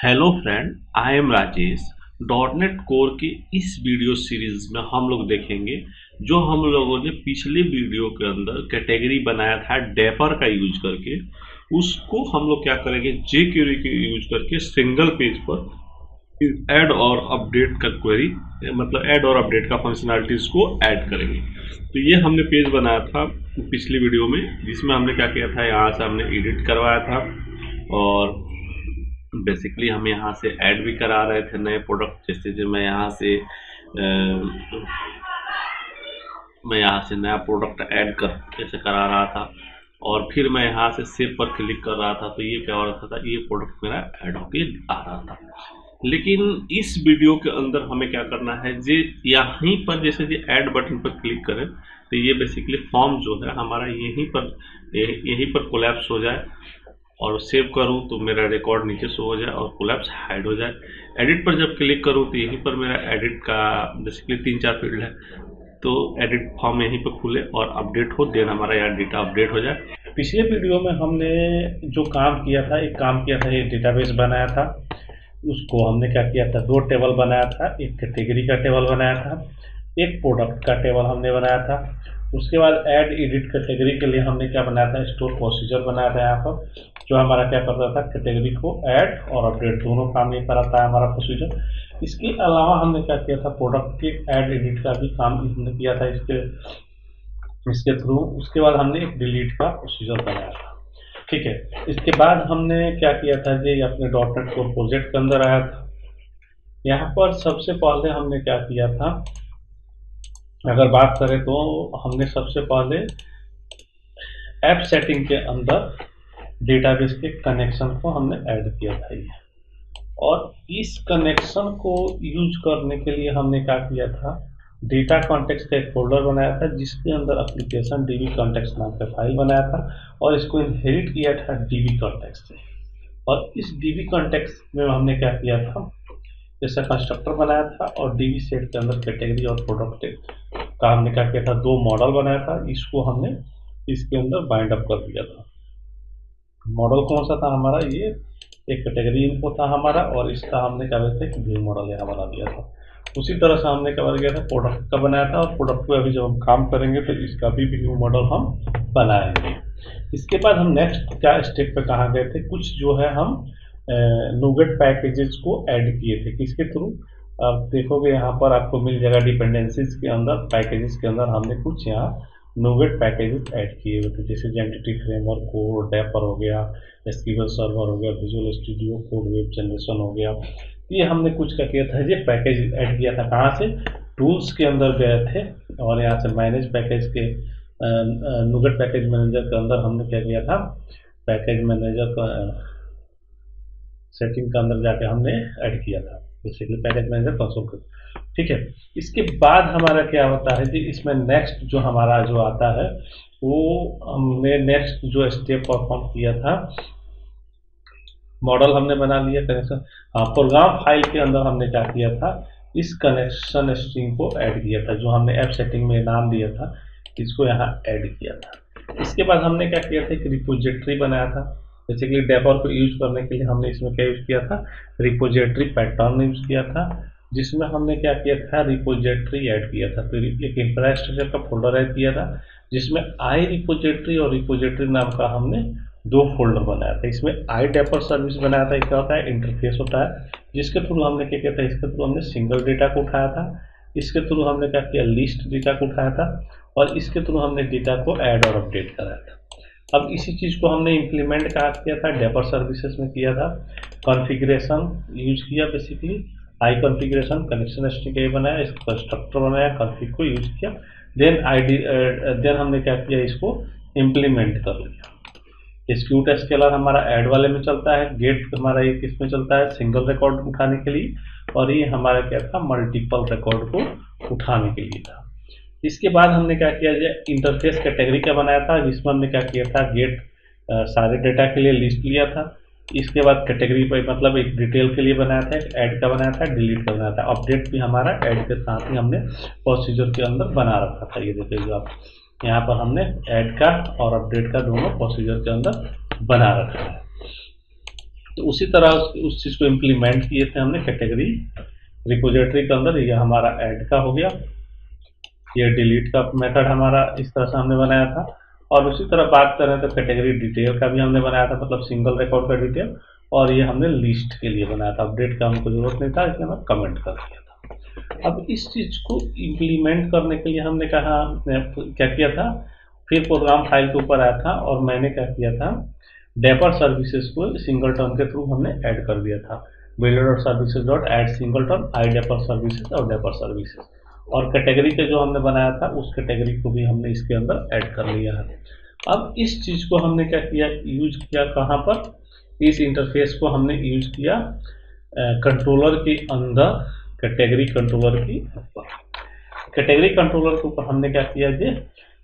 Hello friend, I am Rajesh. Dot net core की इस video series में हम लोग देखेंगे जो हम लोगों ने पिछले वीडियो के अंदर कैटेगरी बनाया था डेपर का यूज करके। उसको हम लोग क्या करेंगे, जे क्वेरी के यूज करके सिंगल पेज पर ऐड और अपडेट का क्वेरी, मतलब ऐड और अपडेट का फंक्शनैलिटीज को ऐड करेंगे। तो ये हमने पेज बनाया था पिछली वीडियो में, जिसमें हमने क्या किया था, यहाँ से हमने एडिट करवाया था और बेसिकली हम यहाँ से ऐड भी करा रहे थे नए प्रोडक्ट। जैसे जो मैं यहाँ से नया प्रोडक्ट ऐड कर कैसे करा रहा था और फिर मैं यहाँ से सेव पर क्लिक कर रहा था, तो ये क्या हो रहा था, ये प्रोडक्ट मेरा ऐड होके आ रहा था। लेकिन इस वीडियो के अंदर हमें क्या करना है, जे यहीं पर जैसे कि ऐड बटन पर क्लिक करें तो ये बेसिकली फॉर्म जो है हमारा यहीं पर कोलैप्स हो जाए और सेव करूं तो मेरा रिकॉर्ड नीचे शो हो जाए और कोलैप्स हाइड हो जाए। एडिट पर जब क्लिक करूं तो यहीं पर मेरा एडिट का बेसिकली 3-4 फील्ड है, तो एडिट फॉर्म यहीं पर खुले और अपडेट हो, देन हमारा यहाँ डेटा अपडेट हो जाए। पिछले वीडियो में हमने जो काम किया था, एक डेटाबेस बनाया था। उसको हमने क्या किया था, 2 टेबल बनाया था। एक कैटेगरी का टेबल बनाया था, एक प्रोडक्ट का टेबल हमने बनाया था। उसके बाद ऐड एडिट कैटेगरी के लिए हमने क्या बनाया था, स्टोर प्रोसीजर बनाया था यहाँ पर, जो हमारा क्या करता था, कैटेगरी को ऐड और अपडेट दोनों काम ये कराता है हमारा प्रोसीजर। इसके अलावा हमने क्या किया था, प्रोडक्ट के ऐड एडिट का भी काम हमने किया था इसके थ्रू। उसके बाद हमने एक डिलीट का प्रोसीजर बनाया था। ठीक है, इसके बाद हमने क्या किया था, ये अपने डॉटनेट कोर प्रोजेक्ट के अंदर आया था। यहाँ पर सबसे पहले हमने क्या किया था, अगर बात करें तो हमने सबसे पहले ऐप सेटिंग के अंदर डेटाबेस के कनेक्शन को हमने ऐड किया था ये। और इस कनेक्शन को यूज करने के लिए हमने क्या किया था, डेटा कॉन्टेक्स्ट का एक फोल्डर बनाया था जिसके अंदर एप्लीकेशन डीबी कॉन्टेक्स्ट नाम का फाइल बनाया था और इसको इनहेरिट किया था डीबी कॉन्टेक्स्ट से। और इस डीबी कॉन्टेक्स्ट में हमने क्या किया था, जैसा कंस्ट्रक्टर बनाया था और डीबी सेट के अंदर कैटेगरी और प्रोडक्ट का हमने क्या किया था, 2 मॉडल बनाया था। इसको हमने इसके अंदर बाइंड अप कर दिया था। मॉडल कौन सा था हमारा, ये एक कैटेगरी इनको था हमारा, और इसका हमने क्या बोलते हैं, व्यू मॉडल यहाँ बना दिया था। उसी तरह से हमने क्या किया था, प्रोडक्ट का बनाया था और प्रोडक्ट को अभी जब हम काम करेंगे तो इसका भी व्यू मॉडल हम बनाएंगे। इसके बाद हम नेक्स्ट क्या स्टेप पे कहाँ गए थे, कुछ जो है हम नोगेट पैकेजेस को ऐड किए थे। किसके थ्रू, आप देखोगे यहाँ पर आपको मिल जाएगा डिपेंडेंसीज के अंदर, पैकेजेस के अंदर हमने कुछ यहाँ नोगेट पैकेजेस ऐड किए हुए थे, जैसे जेंटिटी फ्रेमवर्क कोड, डेपर हो गया, एसक्यूएल सर्वर हो गया, visual studio code, web generation हो गया। ये हमने कुछ क्या किया था, ये पैकेज ऐड किया था। कहाँ से, टूल्स के अंदर गए थे और यहाँ से मैनेज पैकेज के नोगेट पैकेज मैनेजर के अंदर हमने क्या किया था, पैकेज मैनेजर का सेटिंग के अंदर जाके हमने ऐड किया था, बेसिकली पैकेज मैनेजर कंसोल कर। ठीक है, इसके बाद हमारा क्या होता है जी, इसमें नेक्स्ट जो हमारा जो आता है, वो हमने नेक्स्ट जो स्टेप परफॉर्म किया था, मॉडल हमने बना लिया, कनेक्शन। हाँ, प्रोग्राम फाइल के अंदर हमने क्या किया था, इस कनेक्शन स्ट्रिंग को ऐड किया था, जो हमने ऐप सेटिंग में नाम दिया था, इसको यहाँ ऐड किया था। इसके बाद हमने क्या किया था, एक रिपोजिटरी बनाया था। बेसिकली डेपर को यूज करने के लिए हमने इसमें क्या यूज किया था, रिपोजिटरी पैटर्न यूज किया था, जिसमें हमने क्या किया था, रिपोजिटरी ऐड किया था। तो एक इंफ्रास्ट्रक्चर का फोल्डर ऐड किया था जिसमें आई रिपोजिटरी और रिपोजिटरी नाम का हमने 2 फोल्डर बनाया था। इसमें आई डेपर सर्विस बनाया था, क्या होता है, इंटरफेस होता है, जिसके थ्रू हमने क्या किया था, इसके थ्रू हमने सिंगल डेटा को उठाया था, इसके थ्रू हमने क्या किया, लिस्ट डेटा को उठाया था, और इसके थ्रू हमने डेटा को ऐड और अपडेट कराया था। अब इसी चीज़ को हमने इम्प्लीमेंट कहाँ किया था, डेपर सर्विसेज में किया था। कॉन्फ़िगरेशन यूज किया, basically I configuration, connection string बनाया, इसका कंस्ट्रक्टर बनाया, कॉन्फ़िग को यूज किया, देन हमने क्या किया, इसको इम्प्लीमेंट कर लिया। एक्सिक्यूट स्केलर हमारा ऐड वाले में चलता है, गेट हमारा एक इसमें चलता है सिंगल रिकॉर्ड उठाने के लिए, और ये हमारा क्या था, मल्टीपल रिकॉर्ड को उठाने के लिए था। इसके बाद हमने क्या किया, इंटरफेस कैटेगरी का बनाया था, जिसमें हमने क्या किया था, गेट सारे डेटा के लिए लिस्ट लिया था। इसके बाद कैटेगरी पर मतलब एक डिटेल के लिए बनाया था, एक ऐड का बनाया था, डिलीट का बनाया था। अपडेट भी हमारा ऐड के साथ ही हमने प्रोसीजर के अंदर बना रखा था। ये देखिए आप यहाँ पर हमने ऐड का और अपडेट का दोनों प्रोसीजर के अंदर बना रखा है। तो उसी तरह उस चीज़ को इम्प्लीमेंट किए थे हमने कैटेगरी रिपोजिटरी के अंदर। ये हमारा ऐड का हो गया, ये डिलीट का मेथड हमारा इस तरह से हमने बनाया था। और उसी तरह बात करें तो कैटेगरी डिटेल का भी हमने बनाया था, मतलब सिंगल रिकॉर्ड का डिटेल। और ये हमने लिस्ट के लिए बनाया था, अपडेट का हमको जरूरत नहीं था, इसलिए हमने कमेंट कर दिया था। अब इस चीज़ को इम्प्लीमेंट करने के लिए हमने कहा क्या किया था, फिर प्रोग्राम फाइल के ऊपर आया था और मैंने क्या किया था, डेपर सर्विसेज को सिंगलटन के थ्रू हमने ऐड कर दिया था। builder.services.add सिंगलटन आई डेपर सर्विसेज और डेपर सर्विसेज। और कैटेगरी के जो हमने बनाया था उस कैटेगरी को भी हमने इसके अंदर ऐड कर लिया है। अब इस चीज़ को हमने क्या किया, यूज किया कहाँ पर, इस इंटरफेस को हमने यूज किया कंट्रोलर के अंदर, कैटेगरी कंट्रोलर की ऊपर। कैटेगरी कंट्रोलर के ऊपर हमने क्या किया जी,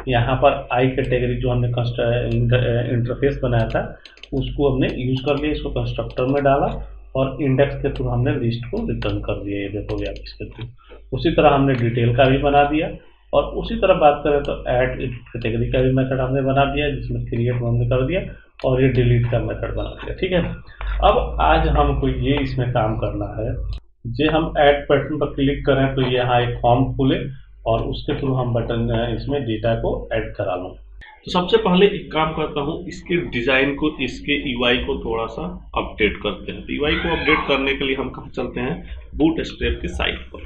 यहाँ पर आई कैटेगरी जो हमने इंटरफेस बनाया था उसको हमने यूज कर लिया, इसको कंस्ट्रक्टर में डाला और इंडेक्स के थ्रू हमने लिस्ट को रिटर्न कर दिया। ये देखोगे आप इसके थ्रू। उसी तरह हमने डिटेल का भी बना दिया और उसी तरह बात करें तो ऐड कैटेगरी का भी मेथड हमने बना दिया, जिसमें क्रिएट हमने कर दिया और ये डिलीट का मेथड बना दिया। ठीक है, अब आज हमको ये इसमें काम करना है, जो हम ऐड बटन पर क्लिक करें तो यहाँ एक फॉर्म खुले और उसके थ्रू हम बटन इसमें डेटा को ऐड करा लूँ। तो सबसे पहले एक काम करता हूँ, इसके डिज़ाइन को, इसके यूआई को थोड़ा सा अपडेट करते हैं। तो यूआई को अपडेट करने के लिए हम कहाँ चलते हैं, बूटस्ट्रैप की साइट पर।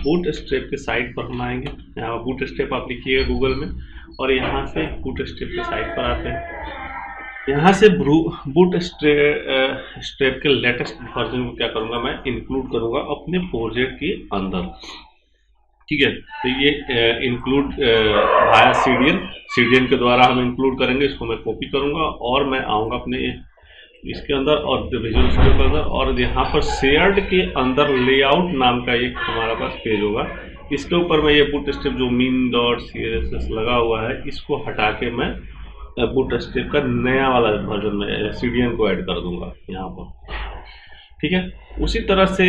बूटस्ट्रैप की साइट पर हम आएंगे, यहाँ बूटस्ट्रैप आप लिखिएगा गूगल में और यहाँ से बूटस्ट्रैप की साइट पर आते हैं। यहाँ से बूटस्ट्रैप के लेटेस्ट वर्जन को क्या करूँगा, मैं इंक्लूड करूँगा अपने प्रोजेक्ट के अंदर। ठीक है, तो ये इंक्लूड वाया सीडीएन के द्वारा हम इंक्लूड करेंगे। इसको मैं कॉपी करूँगा और मैं आऊँगा अपने इसके अंदर और विजुअल स्टूडियो के अंदर, और यहाँ पर शेयर्ड के अंदर लेआउट नाम का एक हमारा पास पेज होगा। इसके ऊपर मैं ये बूटस्ट्रैप जो min.css लगा हुआ है इसको हटा के मैं बूटस्ट्रैप का नया वाला वर्जन में सीडीएन को ऐड कर दूंगा यहाँ पर। ठीक है, उसी तरह से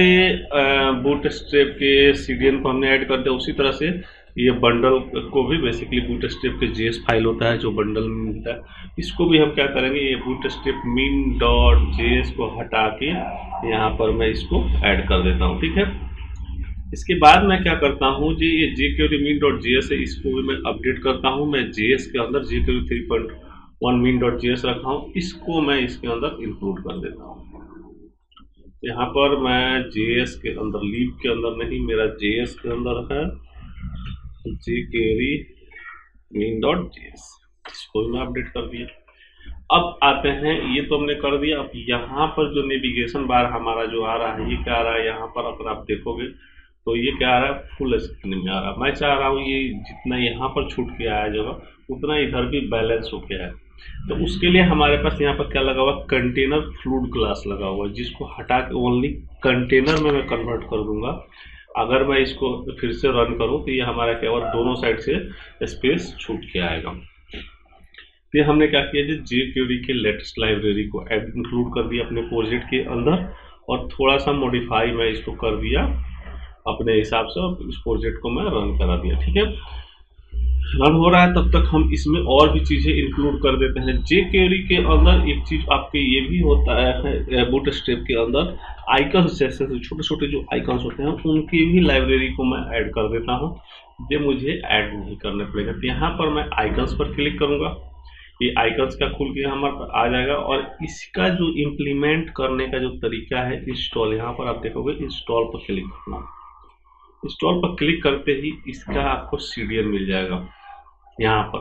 बूटस्ट्रैप के सीडीएन को हमने ऐड कर दिया। उसी तरह से ये बंडल को भी, बेसिकली बूटस्ट्रैप के जेएस फाइल होता है जो बंडल में मिलता है, इसको भी हम क्या करेंगे, ये बूटस्ट्रैप min.js को हटा के यहाँ पर मैं इसको ऐड कर देता हूँ। ठीक है, इसके बाद मैं क्या करता हूँ जी, ये jQuery min.js है, इसको भी मैं अपडेट करता हूँ। मैं JS के अंदर jQuery 3.1 min.js रखा हूँ, इसको मैं इसके अंदर इंक्लूड कर देता हूँ। यहाँ पर मैं JS के अंदर, लीव के अंदर नहीं, मेरा JS के अंदर है jQuery min.js, इसको मैं अपडेट कर दिया। अब आते हैं, ये तो हमने कर दिया। अब यहाँ पर जो नेविगेशन बार हमारा जो आ रहा है, ये क्या आ रहा है, यहाँ पर अगर आप देखोगे तो ये क्या आ रहा है, फुल स्क्रीन में आ रहा है। मैं चाह रहा हूँ ये जितना यहाँ पर छूट के आया जगह उतना इधर भी बैलेंस हो गया है। तो उसके लिए हमारे पास यहाँ पर क्या लगा हुआ, कंटेनर फ्लूइड क्लास लगा हुआ है, जिसको हटा के ओनली कंटेनर में मैं कन्वर्ट कर दूंगा। अगर मैं इसको फिर से रन करूँ तो ये हमारा क्या हुआ, दोनों साइड से स्पेस छूट के आएगा। फिर हमने क्या किया जी, jQuery के लेटेस्ट लाइब्रेरी को इंक्लूड कर दिया अपने प्रोजेक्ट के अंदर और थोड़ा सा मॉडिफाई मैं इसको कर दिया अपने हिसाब से और इस प्रोजेक्ट को मैं रन करा दिया। ठीक है, रन हो रहा है, तब तक हम इसमें और भी चीज़ें इंक्लूड कर देते हैं। jQuery के अंदर एक चीज़ आपके ये भी होता है, बूटस्ट्रैप के अंदर आइकन्स जैसे छोटे छोटे जो आइकन्स होते हैं उनकी भी लाइब्रेरी को मैं ऐड कर देता हूँ, जो मुझे ऐड नहीं करने पड़ेगा। तो यहाँ पर मैं आइकन्स पर क्लिक करूँगा, ये आइकन्स का खुल के हमारे पास आ जाएगा और इसका जो इम्प्लीमेंट करने का जो तरीका है, इंस्टॉल, यहाँ पर आप देखोगे इंस्टॉल पर क्लिक करना। इंस्टॉल पर क्लिक करते ही इसका आपको सीडीएन मिल जाएगा यहाँ पर।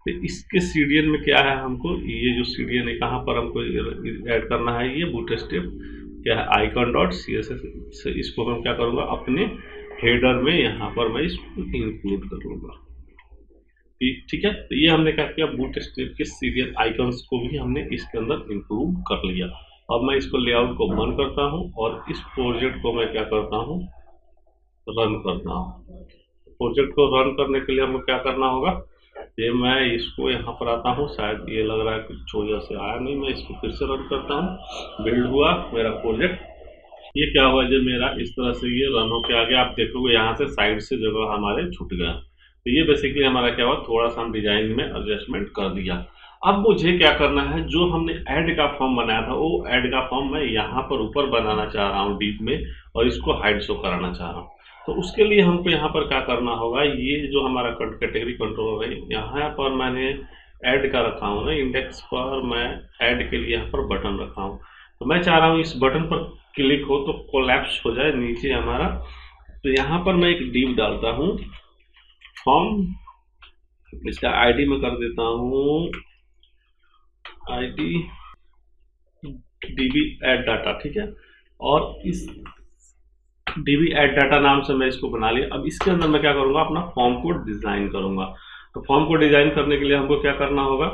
तो इसके सीडीएन में क्या है, हमको ये जो सीडीएन है कहाँ पर हमको ऐड करना है, ये बूटस्ट्रैप क्या है, icon.css। इसको मैं क्या करूँगा, अपने हेडर में यहाँ पर मैं इसको इंक्लूड कर लूँगा। ठीक है, तो ये हमने क्या किया, बूटस्ट्रैप के सीरियल आइकन्स को भी हमने इसके अंदर इंक्लूड कर लिया। अब मैं इसको लेआउट को बंद करता हूँ और इस प्रोजेक्ट को मैं क्या करता हूँ, रन करता हूँ। प्रोजेक्ट को रन करने के लिए हमको क्या करना होगा, ये मैं इसको यहाँ पर आता हूँ, शायद ये लग रहा है कुछ वजह से आया नहीं, मैं इसको फिर से रन करता हूँ। बिल्ड हुआ मेरा प्रोजेक्ट, ये क्या हुआ, जो मेरा इस तरह से ये रन होके आ गया। आप देखोगे यहाँ से साइड से जगह हमारे छूट गया। तो ये बेसिकली हमारा क्या हुआ, थोड़ा सा हम डिजाइन में एडजस्टमेंट कर दिया। अब मुझे क्या करना है, जो हमने ऐड का फॉर्म बनाया था वो ऐड का फॉर्म मैं यहाँ पर ऊपर बनाना चाह रहा हूँ डीप में, और इसको हाइड शो कराना चाह रहा हूँ। तो उसके लिए हमको यहाँ पर क्या करना होगा, ये जो हमारा कैटेगरी कंट्रोलर है यहाँ पर मैंने ऐड का रखा हूँ ना, इंडेक्स पर मैं ऐड के लिए यहाँ पर बटन रखा हूँ। तो मैं चाह रहा हूँ इस बटन पर क्लिक हो तो कोलैप्स हो जाए नीचे हमारा। तो यहाँ पर मैं एक डिव डालता हूँ फॉर्म, इसका आईडी में कर देता हूँ आईडी db ऐड डाटा, ठीक है। और इस db ऐड डाटा नाम से मैं इसको बना लिया। अब इसके अंदर मैं क्या करूँगा, अपना फॉर्म को डिज़ाइन करूँगा। तो फॉर्म को डिज़ाइन करने के लिए हमको क्या करना होगा,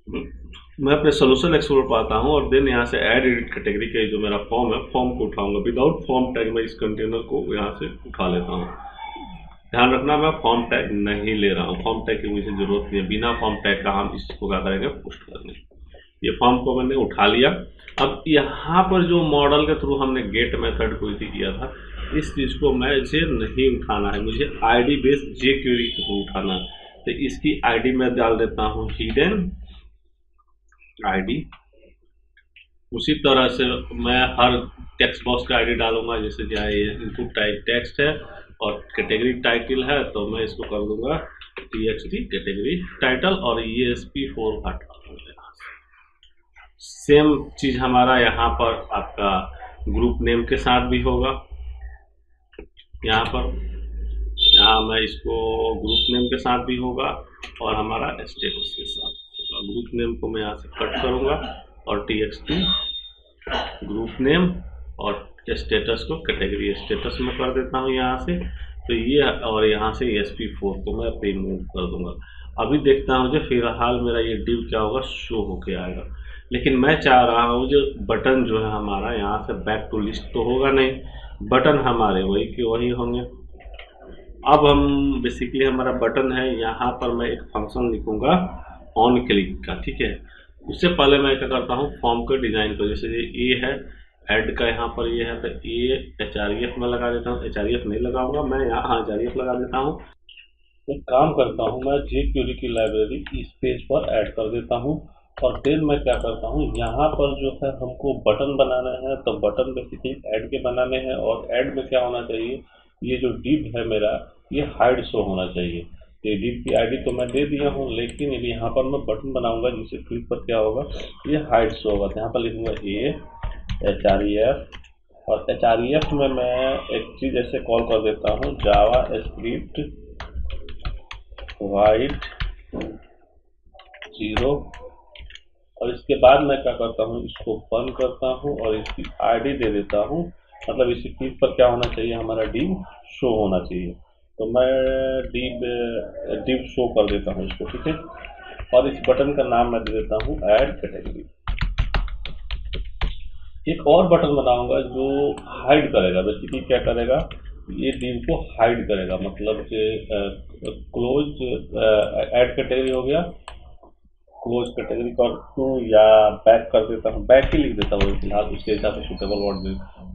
मैं अपने सोल्यूशन एक्सप्लोरर पर आता हूँ और देन यहाँ से ऐड एडिट कैटेगरी के जो मेरा फॉर्म है, फॉर्म को उठाऊंगा। विदाउट फॉर्म टैग मैं इस कंटेनर को यहाँ से उठा लेता हूँ। ध्यान रखना मैं फॉर्म टैग नहीं ले रहा हूँ, फॉर्म टैग की मुझे जरूरत नहीं है। बिना फॉर्म टैग का हम इसको क्या करेंगे, पोस्ट करेंगे। ये फॉर्म को मैंने उठा लिया। अब यहाँ पर जो मॉडल के थ्रू हमने गेट मेथड को किया था, इस चीज़ को मैं इसे नहीं उठाना है, मुझे आईडी बेस्ड जे क्वेरी के थ्रू उठाना है। तो इसकी आईडी में डाल देता हूँ हिडन आईडी। उसी तरह से मैं हर टेक्स्ट बॉक्स का आईडी डालूंगा, जैसे कि इनपुट टाइप टेक्स्ट है और कैटेगरी टाइटल है, तो मैं इसको कर दूंगा txt कैटेगरी टाइटल और ESP4 हटा दूंगा। सेम चीज हमारा यहाँ पर आपका ग्रुप नेम के साथ भी होगा। यहाँ मैं इसको ग्रुप नेम के साथ भी होगा और हमारा स्टेटस के साथ होगा। ग्रुप नेम को मैं यहाँ से कट करूँगा और txt ग्रुप नेम और स्टेटस को कैटेगरी स्टेटस में कर देता हूँ यहाँ से। तो ये, और यहाँ से ESP4 को मैं रिमूव कर दूंगा। अभी देखता हूँ जो फिलहाल मेरा ये डिव क्या होगा, शो होके आएगा। लेकिन मैं चाह रहा हूँ जो बटन जो है हमारा यहाँ से बैक टू लिस्ट तो होगा नहीं, बटन हमारे वही के वही होंगे। अब हम बेसिकली हमारा बटन है, यहाँ पर मैं एक फंक्शन लिखूँगा ऑन क्लिक का, ठीक है। उससे पहले मैं क्या करता हूँ, फॉर्म को डिज़ाइन को, जैसे ये है ऐड का, यहाँ पर ये है तो ये href में लगा देता हूँ। href नहीं लगाऊंगा मैं, यहाँ href लगा देता हूँ। एक काम करता हूँ, मैं jQuery की लाइब्रेरी इस पेज पर ऐड कर देता हूँ और फिर मैं क्या करता हूँ, यहाँ पर जो है हमको बटन बनाना है, तो बटन बेसिकली ऐड के बनाने हैं। और ऐड में क्या होना चाहिए, ये जो डिव है मेरा, ये हाइड शो होना चाहिए। तो ये डिव की आईडी तो मैं दे दिया हूँ, लेकिन यहाँ पर मैं बटन बनाऊंगा जिससे क्लिक पर क्या होगा, ये हाइड शो होगा। तो यहाँ पर लिखूंगा href और href में मैं एक चीज़ ऐसे कॉल कर देता हूँ, जावा स्क्रिप्ट वाइड 0। और इसके बाद मैं क्या करता हूँ, इसको बंद करता हूँ और इसकी आईडी दे देता हूँ। मतलब इसी क्लिक पर क्या होना चाहिए, हमारा डिव शो होना चाहिए। तो मैं डिव शो कर देता हूँ इसको, ठीक है। और इस बटन का नाम मैं दे देता हूँ ऐड कैटेगरी। एक और बटन बनाऊंगा जो हाइड करेगा, बेसिकली क्या करेगा, ये डिव को हाइड करेगा। मतलब कि क्लोज ऐड कैटेगरी हो गया, क्लोज कैटेगरी कर दूँ या बैक कर देता हूँ, बैक ही लिख देता हूँ फिलहाल, उसके हिसाब से सुटेबल वर्ड में।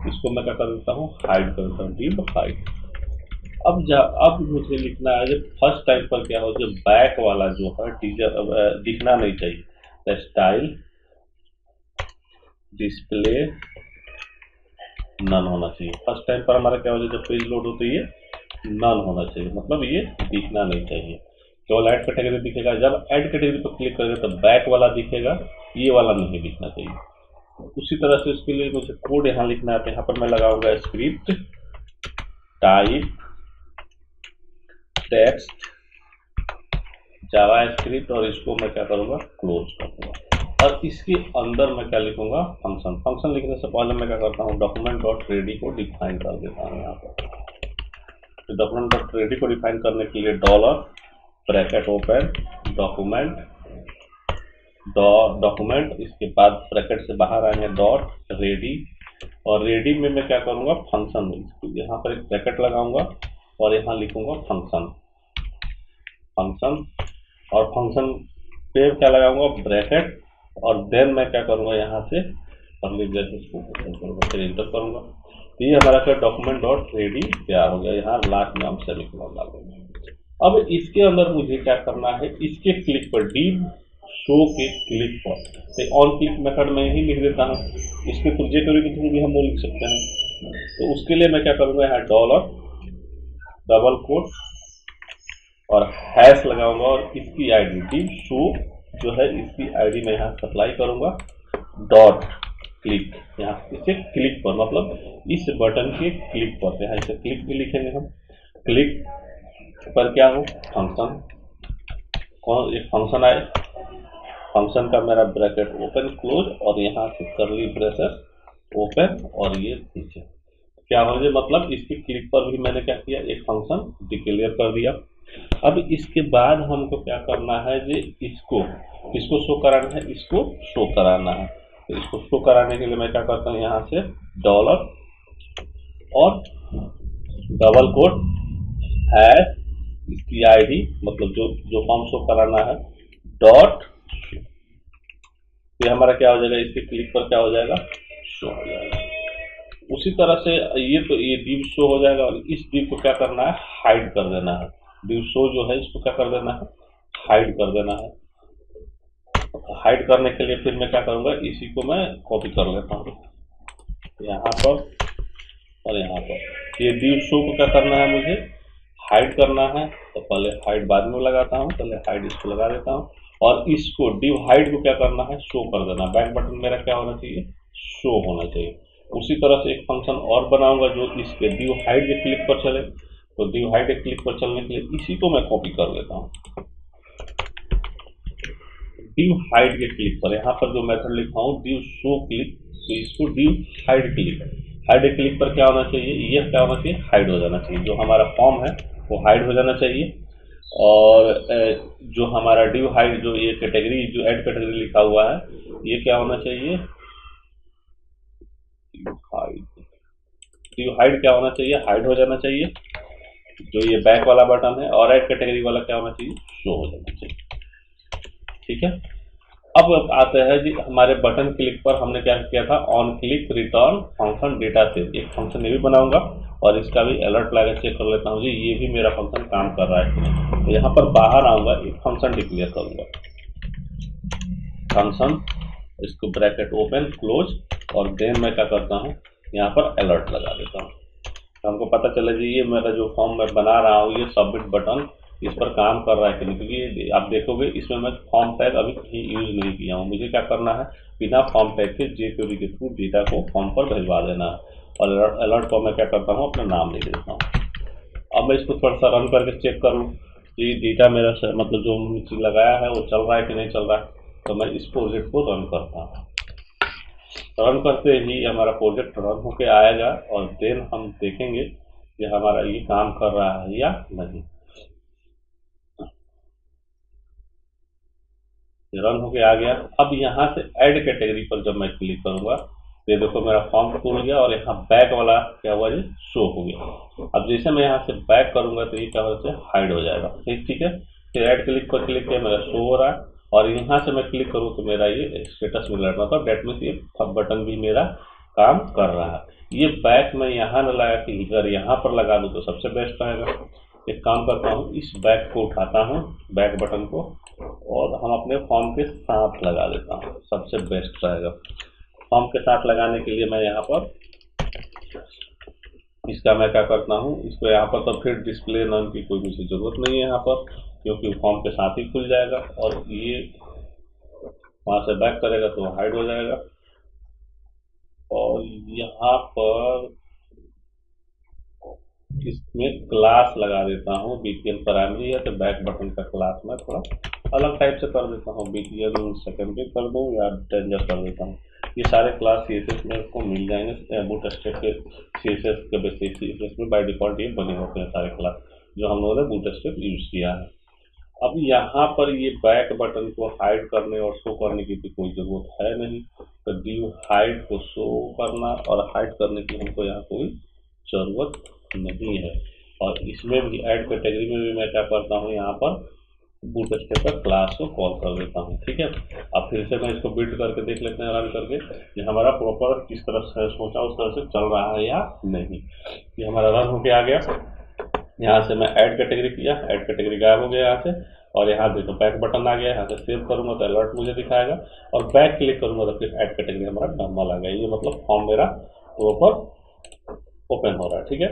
इसको मैं क्या कर देता हूँ, हाइड कर देता हूँ, डिव हाइड। अब मुझे लिखना है जब फर्स्ट टाइम पर क्या हो, जो बैक वाला जो है टीचर दिखना नहीं चाहिए। स्टाइल डिस्प्ले नन होना चाहिए। फर्स्ट टाइम पर हमारा क्या हो जाए, जब पेज लोड हो तो ये नन होना चाहिए, मतलब ये दिखना नहीं चाहिए। केवल ऐड कैटेगरी दिखेगा। जब ऐड कैटेगरी पर क्लिक करेंगे तो बैक वाला दिखेगा, ये वाला नहीं दिखना चाहिए। उसी तरह से इसके लिए मुझे कोड यहाँ लिखना है। तो यहाँ पर मैं लगाऊंगा स्क्रिप्ट टाइप टेक्स्ट जावा स्क्रिप्ट और इसको मैं क्या करूँगा, क्लोज कर दूँगा। और इसके अंदर मैं क्या लिखूंगा, फंक्शन। फंक्शन लिखने से पहले मैं क्या करता हूँ, document.ready को डिफाइन कर देता हूँ यहाँ पर। तो document.ready को डिफाइन करने के लिए डॉलर ब्रैकेट ओपन डॉक्यूमेंट, इसके बाद ब्रैकेट से बाहर आएंगे डॉट रेडी। और रेडी में मैं क्या करूँगा, फंक्शन। यहाँ पर एक ब्रैकेट लगाऊंगा और यहाँ लिखूंगा फंक्शन। और फंक्शन पे क्या लगाऊंगा, ब्रैकेट। और देन मैं क्या करूँगा, यहाँ से पब्लिक जैसे फिर इंटर करूँगा। तो ये हमारा क्या document.ready तैयार हो गया। यहाँ लास्ट में हम सेमीकोलन डाल देंगे। अब इसके अंदर मुझे क्या करना है, इसके क्लिक पर डिव शो के क्लिक पर, तो ऑन क्लिक मेथड में ही लिख देता हूँ। इसके थ्रू jQuery के थ्रू भी हम वो लिख सकते हैं। तो उसके लिए मैं क्या करूँगा, यहाँ डॉलर डबल कोट और हैश लगाऊंगा और इसकी आईडी div शो जो है इसकी आईडी मैं यहाँ सप्लाई करूँगा डॉट क्लिक, यहाँ इसे क्लिक पर मतलब इस बटन के क्लिक पर, यहाँ इसे क्लिक भी लिखेंगे हम। क्लिक पर क्या हो, फंक्शन, कौन एक फंक्शन आए, फंक्शन का मेरा ब्रैकेट ओपन क्लोज और यहाँ से करली ब्रेसेस ओपन और ये नीचे क्या हो जाए, मतलब इसके क्लिक पर भी मैंने क्या किया, एक फंक्शन डिक्लेयर कर दिया। अब इसके बाद हमको क्या करना है जी, इसको शो कराना है, इसको शो कराना है। तो इसको शो कराने के लिए मैं क्या करता हूँ, यहाँ से डॉलर और डबल कोट हैश इसकी आईडी मतलब जो फॉर्म शो कराना है डॉट, ये हमारा क्या हो जाएगा, इसके क्लिक पर क्या हो जाएगा, शो हो जाएगा। उसी तरह से ये div शो हो जाएगा और इस div को क्या करना है, हाइड कर देना है। div शो जो है इसको क्या कर देना है, हाइड कर देना है। हाइड करने के लिए फिर मैं क्या करूँगा, इसी को मैं कॉपी कर लेता हूँ यहाँ पर और यहाँ पर। ये div शो को क्या करना है, मुझे हाइड करना है, तो पहले हाइड बाद में लगाता हूँ, पहले हाइड इसको लगा देता हूँ और इसको div हाइड को क्या करना है, शो कर देना। बैक बटन मेरा क्या होना चाहिए, शो होना चाहिए। उसी तरह से एक फंक्शन और बनाऊंगा जो इसके div हाइड के क्लिक पर चले, तो div हाइड के क्लिक पर चलने के लिए इसी को मैं कॉपी कर लेता हूँ। div हाइड के क्लिक पर यहाँ पर जो मेथड लिखा हूँ div शो क्लिक, तो इसको div hide click, hide click पर क्या होना चाहिए, ये क्या होना चाहिए, हाइड हो जाना चाहिए। जो हमारा फॉर्म है वो हाइड हो जाना चाहिए और जो हमारा div हाइड जो ये कैटेगरी जो ऐड कैटेगरी लिखा हुआ है ये क्या होना चाहिए, div हाइड क्या होना चाहिए, हाइड हो जाना चाहिए। जो ये बैक वाला बटन है और ऐड कैटेगरी वाला क्या होना चाहिए, शो हो जाना चाहिए। ठीक है, अब आते हैं जी हमारे बटन क्लिक पर हमने क्या किया था, on click return function data से एक फंक्शन ये भी बनाऊंगा और इसका भी अलर्ट लगा चेक कर लेता हूँ जी ये भी मेरा फंक्शन काम कर रहा है। तो यहाँ पर बाहर आऊंगा, एक फंक्शन डिक्लेयर करूंगा, फंक्शन, इसको ब्रैकेट ओपन क्लोज और देन मैं क्या करता हूँ, यहाँ पर अलर्ट लगा देता हूँ। तो हमको पता चला जी ये मेरा जो फॉर्म मैं बना रहा हूँ ये सबमिट बटन इस पर काम कर रहा है कि नहीं, क्योंकि आप देखोगे इसमें मैं फॉर्म टैग अभी कहीं यूज नहीं किया हूँ। मुझे क्या करना है, बिना फॉर्म टैग के jQuery के थ्रू डेटा को फॉर्म पर भिजवा देना है और अलर्ट को मैं क्या करता हूँ, अपना नाम लिख देता हूँ। अब मैं इसको थोड़ा सा रन करके चेक कर लूँ कि डेटा मेरा मतलब जो चीज लगाया है वो चल रहा है कि नहीं चल रहा है। तो मैं इस प्रोजेक्ट को रन करता हूँ, रन करते ही हमारा प्रोजेक्ट रन होके आएगा और देन हम देखेंगे कि हमारा ये काम कर रहा है या नहीं। रन होके आ गया। अब यहाँ से ऐड कैटेगरी पर जब मैं क्लिक करूंगा तो ये देखो मेरा फॉर्म खुल गया और यहाँ बैक वाला क्या हुआ जी, शो हो गया। अब जैसे मैं यहाँ से बैक करूंगा तो ये क्या होता है, हाइड हो जाएगा। ठीक है, फिर ऐड क्लिक पर क्लिक किया, मेरा शो हो रहा है और यहाँ से मैं क्लिक करूँ तो मेरा ये स्टेटस मिल रहा है, मतलब डेट मीन्स ये बटन भी मेरा काम कर रहा है। ये बैक मैं यहाँ न लगा के अगर यहाँ पर लगा दूँ तो सबसे बेस्ट रहेगा। एक काम करता हूँ, इस बैक को उठाता हूँ, बैक बटन को, और हम अपने फॉर्म के साथ लगा देता हूँ, सबसे बेस्ट रहेगा। फॉर्म के साथ लगाने के लिए मैं यहाँ पर इसका मैं क्या करता हूँ, इसको यहाँ पर तो फिर डिस्प्ले नाम की कोई मुझे ज़रूरत नहीं है यहाँ पर, क्योंकि फॉर्म के साथ ही खुल जाएगा और ये वहाँ से बैक करेगा तो हाइड हो जाएगा। और यहाँ पर इसमें क्लास लगा देता हूँ BTN प्राइमरी है तो बैक बटन का क्लास मैं थोड़ा अलग टाइप से कर देता हूँ, BTN सेकेंडरी कर दूँ या डेंजर कर देता हूँ। ये सारे क्लास CSS में को मिल जाएंगे, बूटस्ट्रैप के CSS के बेसिस CSS में बाय डिफॉल्ट ये बने होते हैं सारे क्लास जो हम लोगों ने बूटस्ट्रैप यूज किया है। अब यहाँ पर ये बैक बटन को हाइड करने और शो करने की भी कोई ज़रूरत है नहीं, तो div हाइड को शो करना और हाइड करने की हमको यहाँ कोई ज़रूरत नहीं है। और इसमें भी ऐड कैटेगरी में भी मैं क्या करता हूँ, यहाँ पर बूटस्ट्रैप का क्लास को कॉल कर देता हूँ। ठीक है, अब फिर से मैं इसको बिल्ड करके देख लेते हैं रन करके कि हमारा प्रॉपर किस तरह से सोचा उस तरह से चल रहा है या नहीं। ये हमारा रन होके आ गया। यहाँ से मैं ऐड कैटेगरी किया, ऐड कैटेगरी गायब हो गया यहाँ से। और यहाँ देखो बैक बटन आ गया, यहाँ से सेव करूँगा तो अलर्ट मुझे दिखाएगा, और बैक क्लिक करूँगा तो फिर ऐड कैटेगरी हमारा नॉर्मल आ गया। ये मतलब फॉर्म मेरा प्रॉपर ओपन हो रहा है। ठीक है,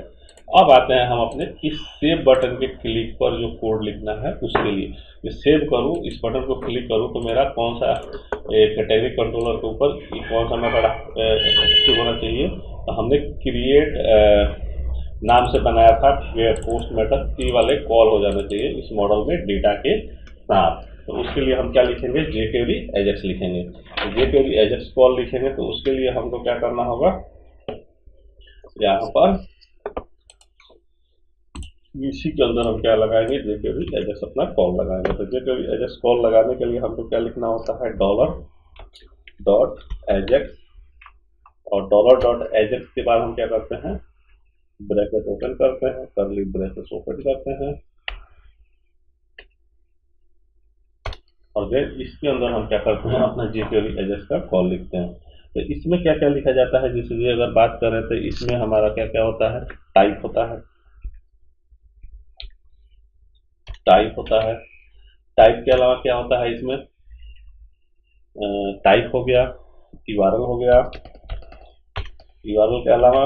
अब आते हैं हम अपने इस सेव बटन के क्लिक पर जो कोड लिखना है उसके लिए। ये सेव करूँ, इस बटन को क्लिक करूँ तो मेरा कौन सा कैटेगरी कंट्रोलर के ऊपर कौन सा मेथड एक्टिव होना चाहिए। तो हमने क्रिएट नाम से बनाया था पोस्ट मेथड, ये वाले कॉल हो जाने चाहिए इस मॉडल में डेटा के साथ। तो उसके लिए हम क्या लिखेंगे, jQuery ajax लिखेंगे। तो jQuery ajax कॉल लिखेंगे तो उसके लिए हमको क्या करना होगा, यहाँ पर इसी के अंदर हम क्या लगाएंगे, jQuery ajax अपना कॉल लगाएंगे। तो jQuery ajax कॉल लगाने के लिए हमको क्या लिखना होता है, $.ajax, और $.ajax के बाद हम क्या करते हैं, ब्रैकेट ओपन करते हैं, कर्ली ब्रैकेट ओपन करते हैं, और फिर इसके अंदर हम क्या करते हैं, अपना jQuery ajax का कॉल लिखते हैं। तो इसमें क्या क्या लिखा जाता है, जैसे अगर बात करें तो इसमें हमारा क्या क्या होता है, टाइप होता है, टाइप के अलावा क्या होता है इसमें, टाइप हो गया, URL हो गया, URL के अलावा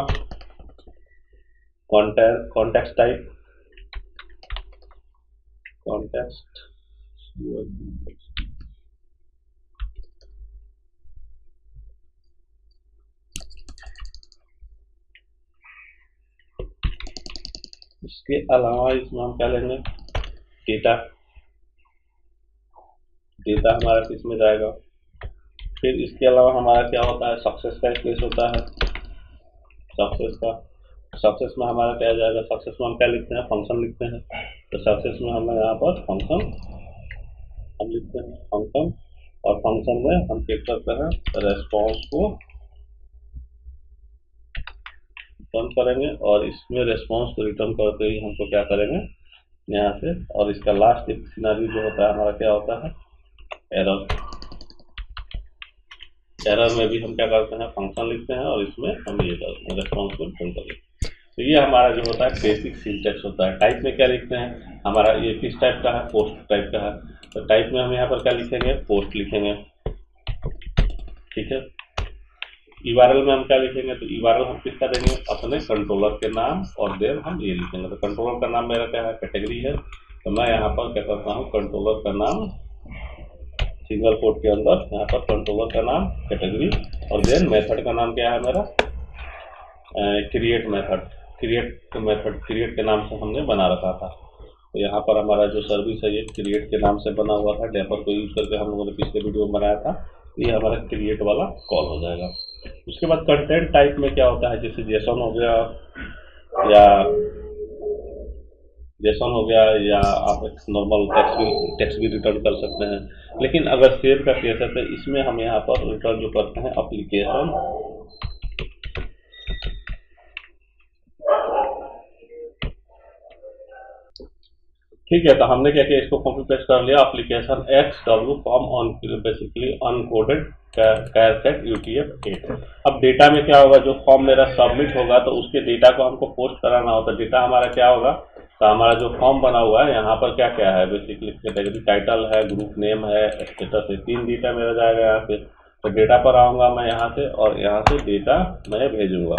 कॉन्टेक्स्ट टाइप, कॉन्टेक्स्ट, इसके अलावा इसमें हम क्या लेंगे, डेटा हमारा किसमें जाएगा। फिर इसके अलावा हमारा क्या होता है, सक्सेस का केस होता है, सक्सेस में हमारा क्या जाएगा, सक्सेस में हम क्या लिखते हैं, फंक्शन लिखते हैं। तो सक्सेस में हम यहाँ पर फंक्शन हम लिखते हैं, फंक्शन, और फंक्शन में हम चेक करते हैं रेस्पॉन्स को रिटर्न करेंगे, और इसमें रेस्पॉन्स को रिटर्न करते ही हमको क्या करेंगे यहाँ से, और इसका लास्ट एक सिनेरियो जो होता है हमारा क्या होता है, एरर में भी हम क्या करते हैं, फंक्शन लिखते हैं, और इसमें हम ये करते हैं रेस्पॉन्स को रिटर्न करेंगे। तो ये हमारा जो होता है बेसिक सिंटैक्स होता है। टाइप में क्या लिखते हैं, हमारा ये किस टाइप का है, पोस्ट टाइप का है। तो टाइप में हम यहाँ पर क्या लिखेंगे, पोस्ट लिखेंगे। ठीक है, URL में हम क्या लिखेंगे, तो URL हम किसका देंगे, अपने कंट्रोलर के नाम, और देन हम ये लिखेंगे। तो कंट्रोलर का नाम मेरा क्या है, कैटेगरी है। तो मैं यहाँ पर क्या करता हूँ, कंट्रोलर का नाम सिंगल कोट के अंदर, यहाँ पर कंट्रोलर का नाम कैटेगरी, और देन मेथड का नाम क्या है मेरा, क्रिएट मेथड, क्रिएट के नाम से हमने बना रखा था। तो यहाँ पर हमारा जो सर्विस है ये क्रिएट के नाम से बना हुआ था, डेपर को यूज करके हम लोगों ने पिछले वीडियो में बनाया था। ये हमारा क्रिएट वाला कॉल हो जाएगा। उसके बाद कंटेंट टाइप में क्या होता है, जैसे जेसन हो गया, या आप एक नॉर्मल टेक्स्ट भी रिटर्न कर सकते हैं। लेकिन अगर सेव का केस है तो इसमें हम यहाँ पर रिटर्न जो करते हैं एप्लीकेशन, ठीक है। तो हमने क्या किया, इसको कॉपी पेस्ट कर लिया, application XW form on basically encoded charset UTF-8। अब डेटा में क्या होगा, जो फॉर्म मेरा सबमिट होगा तो उसके डेटा को हमको पोस्ट कराना होता है। डेटा हमारा क्या होगा, तो हमारा जो फॉर्म बना हुआ है यहाँ पर क्या क्या है, बेसिकली कैटेगरी टाइटल है, ग्रुप नेम है, स्टेटस है, 3 डेटा मेरा जाएगा यहाँ से। तो डेटा पर आऊँगा मैं यहाँ से, और यहाँ से डेटा मैं भेजूँगा।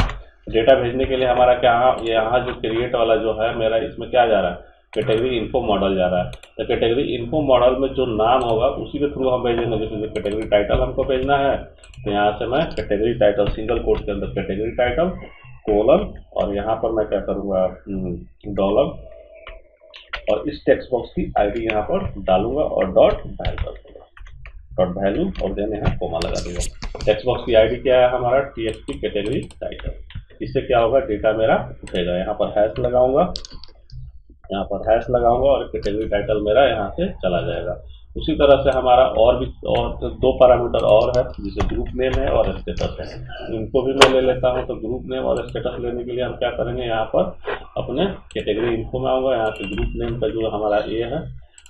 डेटा भेजने के लिए हमारा क्या, यहाँ जो क्रिएट वाला जो है मेरा, इसमें क्या जा रहा है, कैटेगरी इन्फो मॉडल जा रहा है। तो कैटेगरी इन्फो मॉडल में जो नाम होगा उसी के थ्रू हम भेजेंगे। जैसे कैटेगरी टाइटल हमको भेजना है तो यहाँ से मैं कैटेगरी टाइटल सिंगल कोट के अंदर कैटेगरी टाइटल कोलन, और यहाँ पर मैं क्या करूँगा, डॉलर, और इस टेक्स्ट बॉक्स की आईडी यहाँ पर डालूंगा और डॉट वैल्यू, और देन यहाँ कोमा लगा दूंगा। टेक्स्ट बॉक्स की आईडी क्या है हमारा, TXT कैटेगरी टाइटल। इससे क्या होगा, डेटा मेरा उठेगा। यहाँ पर हैश लगाऊंगा, और कैटेगरी टाइटल मेरा यहाँ से चला जाएगा। उसी तरह से हमारा और 2 पैरामीटर और है, जैसे ग्रुप नेम है और स्टेटस है। इनको भी मैं ले लेता हूँ। तो ग्रुप नेम और स्टेटस लेने के लिए हम क्या करेंगे, यहाँ पर अपने कैटेगरी इन्फो में आऊँगा, यहाँ पे ग्रुप नेम का जो हमारा ये है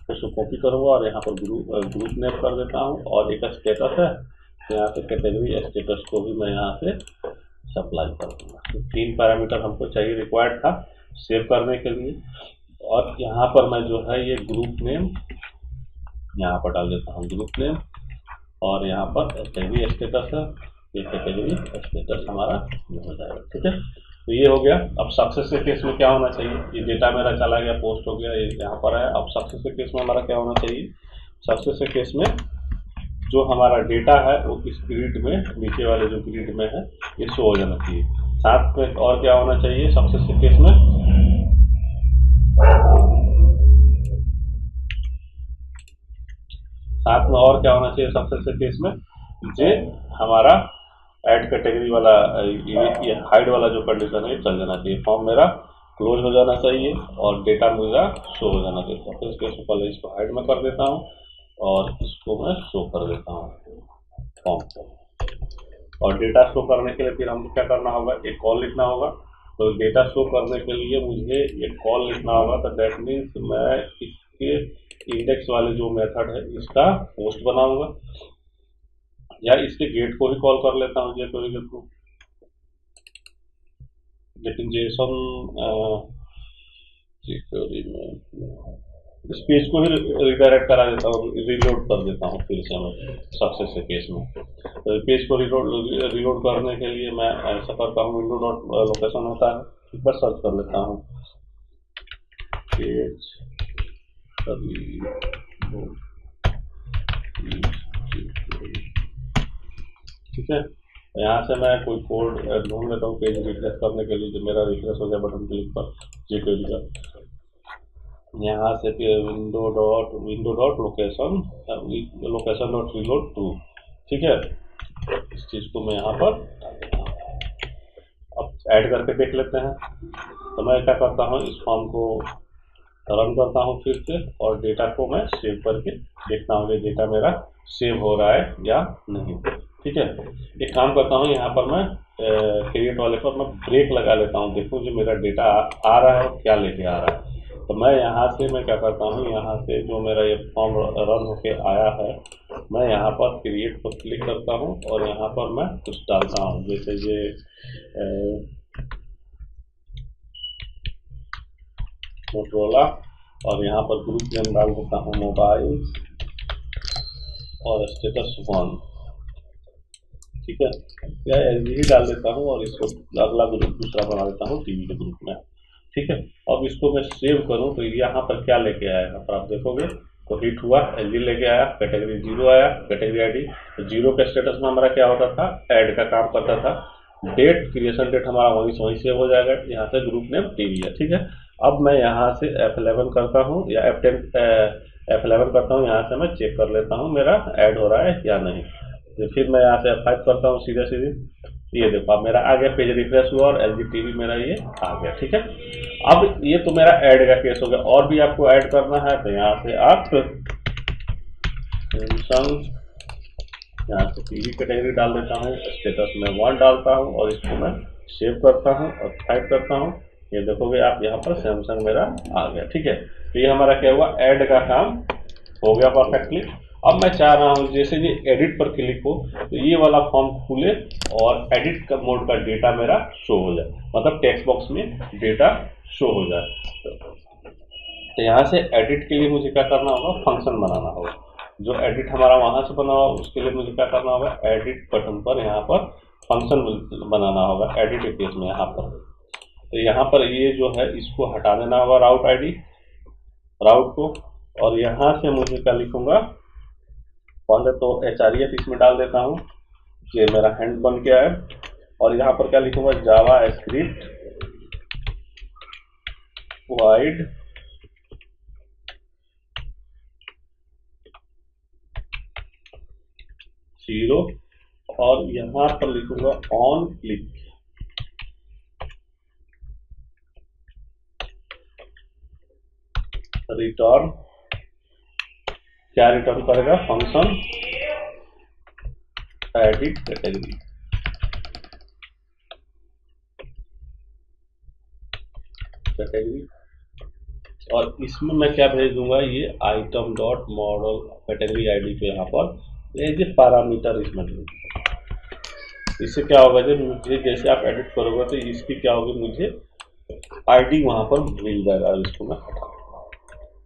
उसको कॉपी करूँगा और यहाँ पर ग्रुप नेम कर देता हूँ, और एक स्टेटस है तो यहाँ पे कैटेगरी स्टेटस को भी मैं यहाँ से सप्लाई कर दूँगा। 3 पैरामीटर हमको चाहिए, रिक्वायर्ड था सेव करने के लिए। और यहाँ पर मैं जो है ये ग्रुप नेम यहाँ पर डाल देता हूँ ग्रुप नेम, और यहाँ पर कैटेगरी स्टेटस है, ये कैटेगरी स्टेटस हमारा ये हो जाएगा। ठीक है, तो ये हो गया। अब सक्सेस के केस में क्या होना चाहिए, ये डेटा मेरा चला गया, पोस्ट हो गया, ये यहाँ पर है। अब सक्सेस के केस में हमारा क्या होना चाहिए, सक्सेस के केस में जो हमारा डेटा है वो इस ग्रिड में, नीचे वाले जो ग्रिड में है ये शो हो जाना चाहिए। साथ में और क्या होना चाहिए सक्सेस के केस में, साथ में और क्या होना चाहिए सक्सेस के केस में, जे हमारा ऐड कैटेगरी वाला ये हाइड वाला जो कंडीशन है चल जाना चाहिए, फॉर्म मेरा क्लोज हो जाना चाहिए और डेटा मेरा शो हो जाना चाहिए। तो इस केस में पहले इसको हाइड में कर देता हूँ और इसको मैं शो कर देता हूँ फॉर्म को। और डेटा शो करने के लिए फिर हमको क्या करना होगा, एक कॉल लिखना होगा। तो डेटा शो करने के लिए मुझे एक कॉल लिखना होगा, तो दैट मीन्स मैं इसके इंडेक्स वाले जो मेथड है इसका पोस्ट बनाऊंगा, या इसके गेट को भी कॉल कर लेता हूँ जेक्वेरी के थ्रू। लेकिन जेसन जेक्वेरी में इस पेज को ही रिडायरेक्ट करा देता हूँ, रीलोड कर देता हूँ फिर से मैं सक्सेस के केस में। तो पेज को रीलोड करने के लिए मैं ऐसा करता हूँ, विंडो डॉट लोकेशन होता है, एक बार सर्च कर लेता हूँ पेज ठीक है। यहाँ से मैं कोई कोड ढूंढ लेता हूँ पेज रिफ्रेश करने के लिए, जो मेरा रिफ्रेश हो गया बटन क्लिक पर जेक्वेरी का। यहाँ से window dot location dot reload to, ठीक है। इस चीज़ को मैं यहाँ पर अब ऐड करके देख लेते हैं। तो मैं क्या करता हूँ, इस फॉर्म को रन करता हूँ फिर से, और डेटा को मैं सेव करके देखता हूँ कि डेटा मेरा सेव हो रहा है या नहीं। ठीक है, एक काम करता हूँ, यहाँ पर मैं क्रिएट वाले पर मैं ब्रेक लगा लेता हूँ, देखूँ जो मेरा डेटा आ रहा है क्या लेके आ रहा है। तो मैं यहाँ से मैं क्या करता हूँ, यहाँ से जो मेरा ये फॉर्म रन होके आया है, मैं यहाँ पर क्रिएट पर क्लिक करता हूँ और यहाँ पर मैं कुछ डालता हूँ, जैसे ये मोटरोला, और यहाँ पर ग्रुप नेम डाल देता हूँ मोबाइल और स्टेटस 1। ठीक है, या एलजी डाल देता हूँ और इसको अगला ग्रुप दूसरा बना देता हूँ टीवी के ग्रुप में। ठीक है, अब इसको मैं सेव करूँ तो यहाँ पर क्या लेके आएगा, तो आप देखोगे तो हिट हुआ, एलजी लेके आया, कैटेगरी 0 आया, कैटेगरी आईडी 0 के स्टेटस में हमारा क्या होता था, ऐड का काम करता था। डेट क्रिएशन डेट हमारा वहीं सेव हो जाएगा, यहाँ से ग्रुप नेम टीवी है। ठीक है, अब मैं यहाँ से F11 करता हूँ या F11 करता हूँ, यहाँ से मैं चेक कर लेता हूँ मेरा ऐड हो रहा है या नहीं। तो फिर मैं यहाँ से F5 करता हूँ सीधे, ये देखो अब मेरा आ गया, पेज रिफ्रेश हुआ और एलजी टीवी मेरा ये आ गया। ठीक है, अब ये तो मेरा ऐड का केस हो गया। और भी आपको ऐड करना है तो यहाँ से आप यहाँ से टीवी कैटेगरी डाल देता हूँ, स्टेटस में 1 डालता हूँ और इसको मैं सेव करता हूँ और टाइप करता हूँ। ये देखोगे आप यहाँ पर सैमसंग मेरा आ गया। ठीक है, तो ये हमारा क्या हुआ, ऐड का काम हो गया परफेक्टली। अब मैं चाह रहा हूँ जैसे ये एडिट पर क्लिक हो तो ये वाला फॉर्म खुले और एडिट का मोड का डेटा मेरा शो हो जाए, मतलब टेक्स्ट बॉक्स में डेटा शो हो जाए। तो यहाँ से एडिट के लिए मुझे क्या करना होगा, फंक्शन बनाना होगा। जो एडिट हमारा वहाँ से बना हुआ उसके लिए मुझे क्या करना होगा, एडिट बटन पर यहाँ पर फंक्शन बनाना होगा एडिट केस में यहाँ पर। तो यहाँ पर ये जो है इसको हटा देना होगा राउट को, और यहाँ से मुझे क्या लिखूंगा, पहले तो HREF इसमें डाल देता हूँ, ये मेरा हैंड बन गया है। और यहाँ पर क्या लिखूंगा, जावा स्क्रिप्ट वाइड जीरो, और यहाँ पर लिखूंगा ऑन क्लिक रिटर्न, क्या रिटर्न करेगा, फंक्शन एडिट कैटेगरी। और इसमें मैं क्या भेज दूंगा, ये item dot model category ID पे यहाँ पर ये पैरामीटर इसमें भेज दूंगा। इससे क्या होगा, जब मुझे जैसे आप एडिट करोगे तो इसकी क्या होगी, मुझे आईडी वहाँ पर मिल जाएगा, इसको मैं हटा।